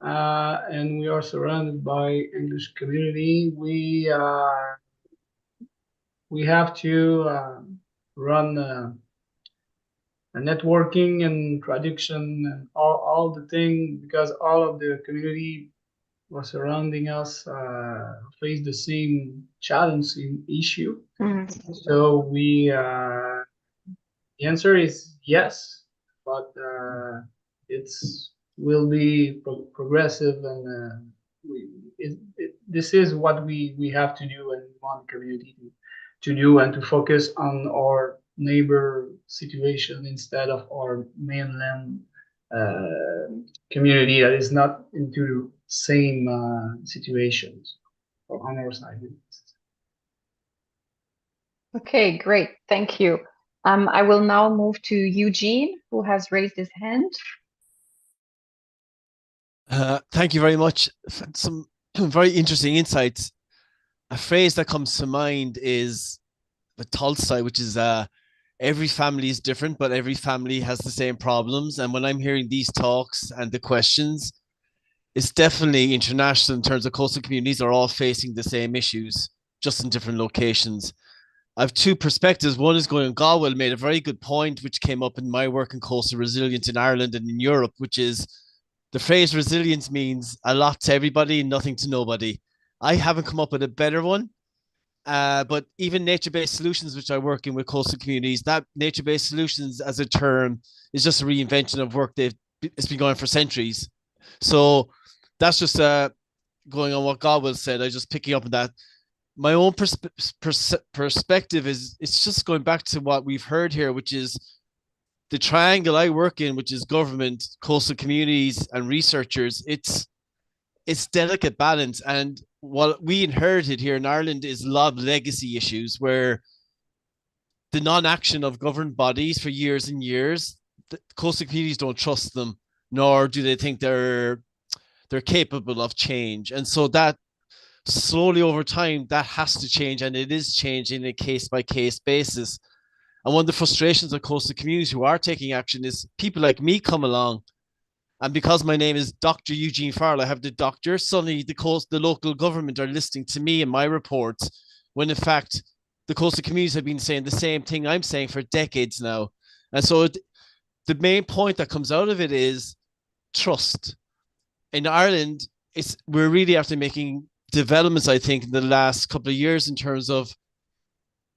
and we are surrounded by English community, we have to run a networking and traduction and all the thing, because all of the community were surrounding us face the same challenge issue. Mm-hmm. So the answer is yes, but it's will be progressive, and this is what we have to do in one community to do, and to focus on our neighbor situation instead of our mainland community that is not into the same situations on our side. Okay, great. Thank you. I will now move to Eugene, who has raised his hand. Thank you very much. Some very interesting insights. A phrase that comes to mind is the Tolstoy, which is every family is different, but every family has the same problems. And when I'm hearing these talks and the questions, it's definitely international in terms of coastal communities are all facing the same issues, just in different locations. I have two perspectives. One is going on, Galway made a very good point, which came up in my work in coastal resilience in Ireland and in Europe, which is the phrase resilience means a lot to everybody and nothing to nobody. I haven't come up with a better one, but even nature-based solutions, which I work in with coastal communities, that nature-based solutions as a term is just a reinvention of work it's been going for centuries. So that's just going on what Galway said. I was just picking up on that. My own perspective is, it's just going back to what we've heard here, which is the triangle I work in, which is government, coastal communities, and researchers. It's delicate balance. And what we inherited here in Ireland is a lot of legacy issues where the non-action of government bodies for years and years, the coastal communities don't trust them, nor do they think they're capable of change. And so that slowly over time, that has to change, and it is changing on a case-by-case basis. And one of the frustrations of coastal communities who are taking action is people like me come along, and because my name is Dr. Eugene Farrell, I have the doctor, suddenly the local government are listening to me and my reports, when in fact, the coastal communities have been saying the same thing I'm saying for decades now. And so the main point that comes out of it is trust. In Ireland, we're really after making developments, I think, in the last couple of years in terms of,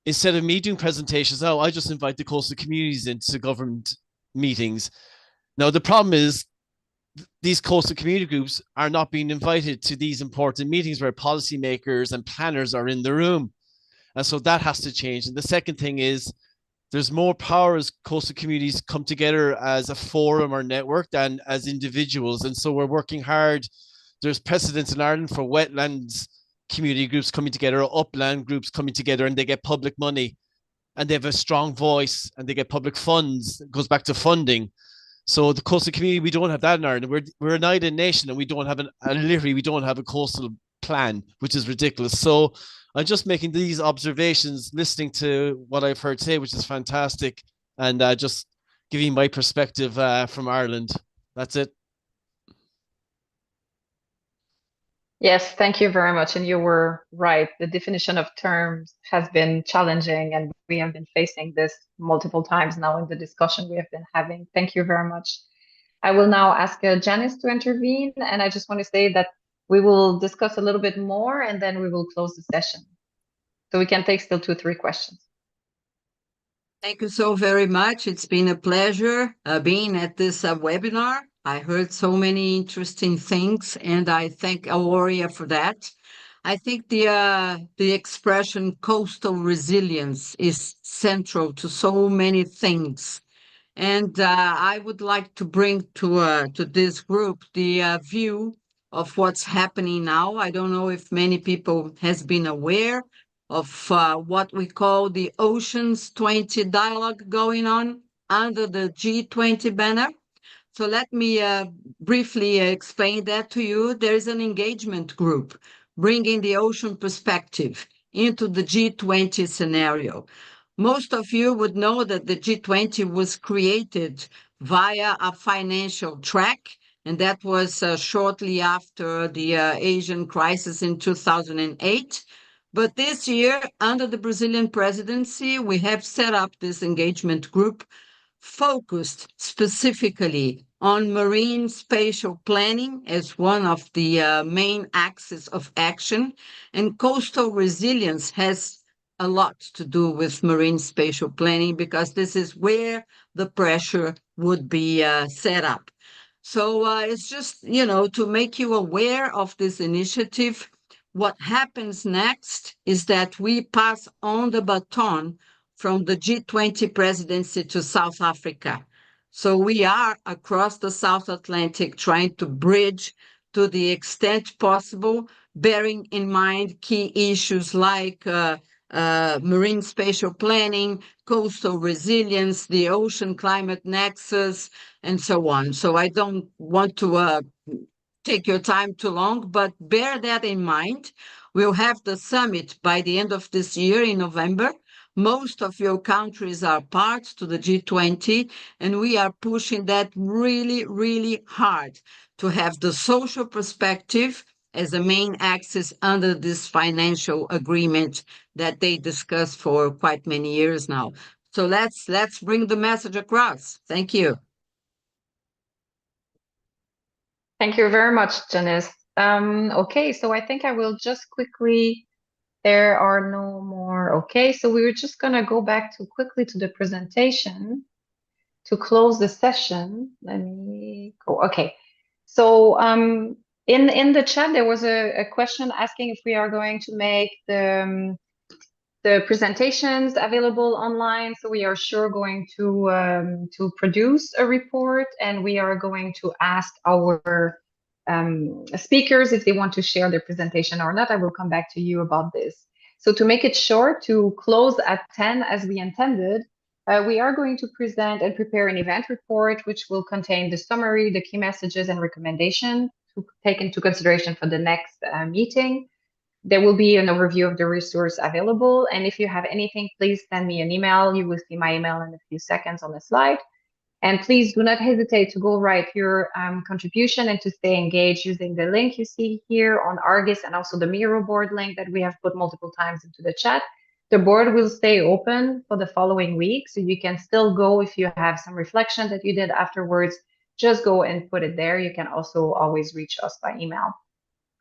instead of me doing presentations now, I just invite the coastal communities into government meetings. Now, the problem is these coastal community groups are not being invited to these important meetings where policymakers and planners are in the room. And so that has to change. And the second thing is there's more power as coastal communities come together as a forum or network than as individuals. And so we're working hard. There's precedents in Ireland for wetlands community groups coming together, or upland groups coming together, and they get public money and they have a strong voice and they get public funds. It goes back to funding. So the coastal community, we don't have that in Ireland. We're an island nation, and we don't have we don't have a coastal plan, which is ridiculous. So I'm just making these observations, listening to what I've heard today, which is fantastic, and just giving my perspective from Ireland. That's it. Yes, thank you very much. And you were right. The definition of terms has been challenging, and we have been facing this multiple times now in the discussion we have been having. Thank you very much. I will now ask Janice to intervene, and I just want to say that we will discuss a little bit more, and then we will close the session. So we can take still 2-3 questions. Thank you so very much. It's been a pleasure being at this webinar. I heard so many interesting things, and I thank Aurea for that. I think the expression coastal resilience is central to so many things. And I would like to bring to this group the view of what's happening now. I don't know if many people has been aware of what we call the Oceans 20 dialogue going on under the G20 banner. So let me briefly explain that to you. There is an engagement group bringing the ocean perspective into the G20 scenario. Most of you would know that the G20 was created via a financial track, and that was shortly after the Asian crisis in 2008. But this year, under the Brazilian presidency, we have set up this engagement group focused specifically on marine spatial planning as one of the main axes of action, and coastal resilience has a lot to do with marine spatial planning because this is where the pressure would be set up. So it's just, to make you aware of this initiative. What happens next is that we pass on the baton from the G20 presidency to South Africa. So we are across the South Atlantic trying to bridge to the extent possible, bearing in mind key issues like marine spatial planning, coastal resilience, the ocean climate nexus, and so on. So I don't want to take your time too long, but bear that in mind. We'll have the summit by the end of this year in November. Most of your countries are part to the G20, and we are pushing that really, really hard to have the social perspective as a main axis under this financial agreement that they discussed for quite many years now. So let's bring the message across. Thank you. Thank you very much, Janice. Okay, so I think I will just quickly, there are no more. Okay, so we were just gonna go back to quickly to the presentation to close the session. Let me go. Okay, so in the chat there was a question asking if we are going to make the presentations available online. So we are sure going to produce a report, and we are going to ask our speakers if they want to share their presentation or not. I will come back to you about this. So to make it short, to close at 10 as we intended, we are going to present and prepare an event report, which will contain the summary, the key messages and recommendations to take into consideration for the next meeting. There will be an overview of the resource available. And if you have anything, please send me an email. You will see my email in a few seconds on the slide. And please do not hesitate to go write your contribution and to stay engaged using the link you see here on Argus and also the Miro board link that we have put multiple times into the chat. The board will stay open for the following week, so you can still go if you have some reflection that you did afterwards. Just go and put it there. You can also always reach us by email.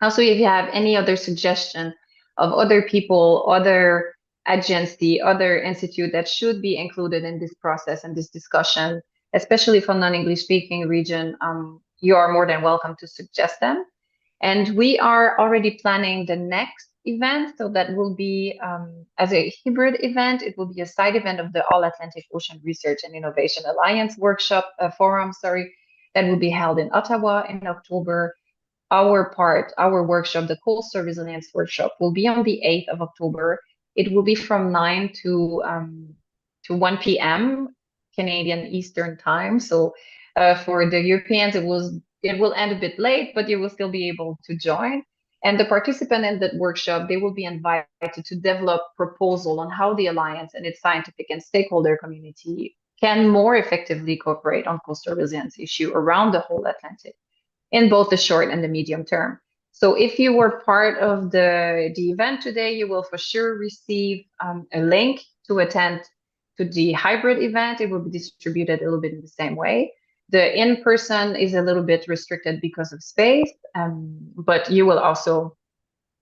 Also, if you have any other suggestion of other people, other agency, other institute that should be included in this process and this discussion, especially for non-English speaking region, you are more than welcome to suggest them. And we are already planning the next event. So that will be as a hybrid event. It will be a side event of the All Atlantic Ocean Research and Innovation Alliance workshop forum, that will be held in Ottawa in October. Our workshop, the Coastal Resilience Workshop, will be on the 8th of October. It will be from 9 to 1 p.m. Canadian Eastern Time. So for the Europeans, it will end a bit late, but you will still be able to join. And the participant in that workshop, they will be invited to develop proposal on how the Alliance and its scientific and stakeholder community can more effectively cooperate on coastal resilience issue around the whole Atlantic in both the short and the medium term. So if you were part of the event today, you will for sure receive a link to attend to the hybrid event. It will be distributed a little bit in the same way. The in-person is a little bit restricted because of space, but you will also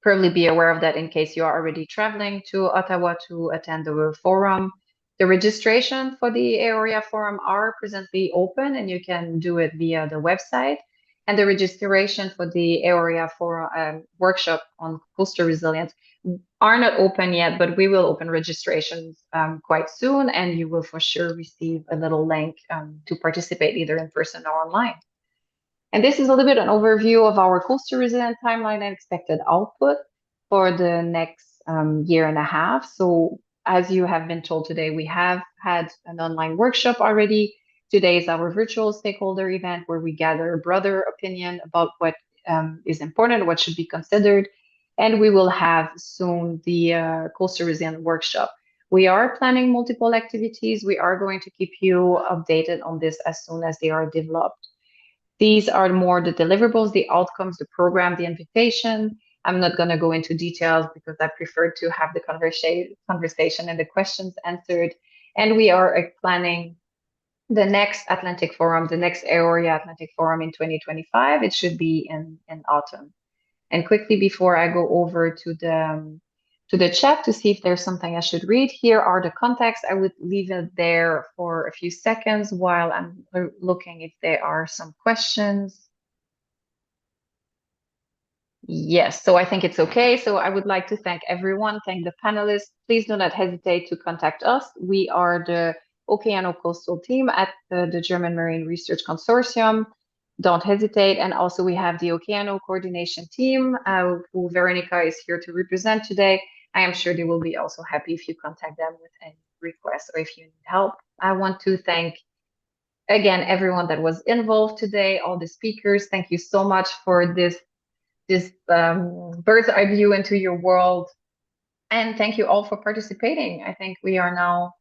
probably be aware of that in case you are already traveling to Ottawa to attend the forum. The registration for the area forum are presently open and you can do it via the website. And the registration for the area forum workshop on coastal resilience are not open yet, but we will open registrations quite soon, and you will for sure receive a little link to participate either in person or online. And this is a little bit an overview of our coastal resilience timeline and expected output for the next year and a half. So as you have been told today, we have had an online workshop already. Today is our virtual stakeholder event where we gather a broader opinion about what is important, what should be considered. And we will have soon the coastal resilience workshop. We are planning multiple activities. We are going to keep you updated on this as soon as they are developed. These are more the deliverables, the outcomes, the program, the invitation. I'm not going to go into details because I prefer to have the conversation and the questions answered. And we are planning the next Atlantic Forum, the next area Atlantic Forum in 2025. It should be in autumn. And quickly before I go over to the chat to see if there's something I should read, here are the contacts. I would leave it there for a few seconds while I'm looking if there are some questions. Yes, so I think it's okay. So I would like to thank everyone, thank the panelists. Please do not hesitate to contact us. We are the Oceano Coastal team at the German Marine Research Consortium. Don't hesitate. And also we have the Oceano coordination team, who Veronica is here to represent today. I am sure they will be also happy if you contact them with any requests or if you need help. I want to thank again everyone that was involved today, all the speakers. Thank you so much for this bird's eye view into your world. And thank you all for participating. I think we are now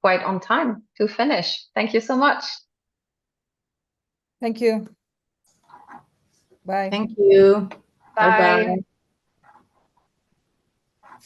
quite on time to finish. Thank you so much. Thank you. Bye. Thank you. Bye. Bye-bye.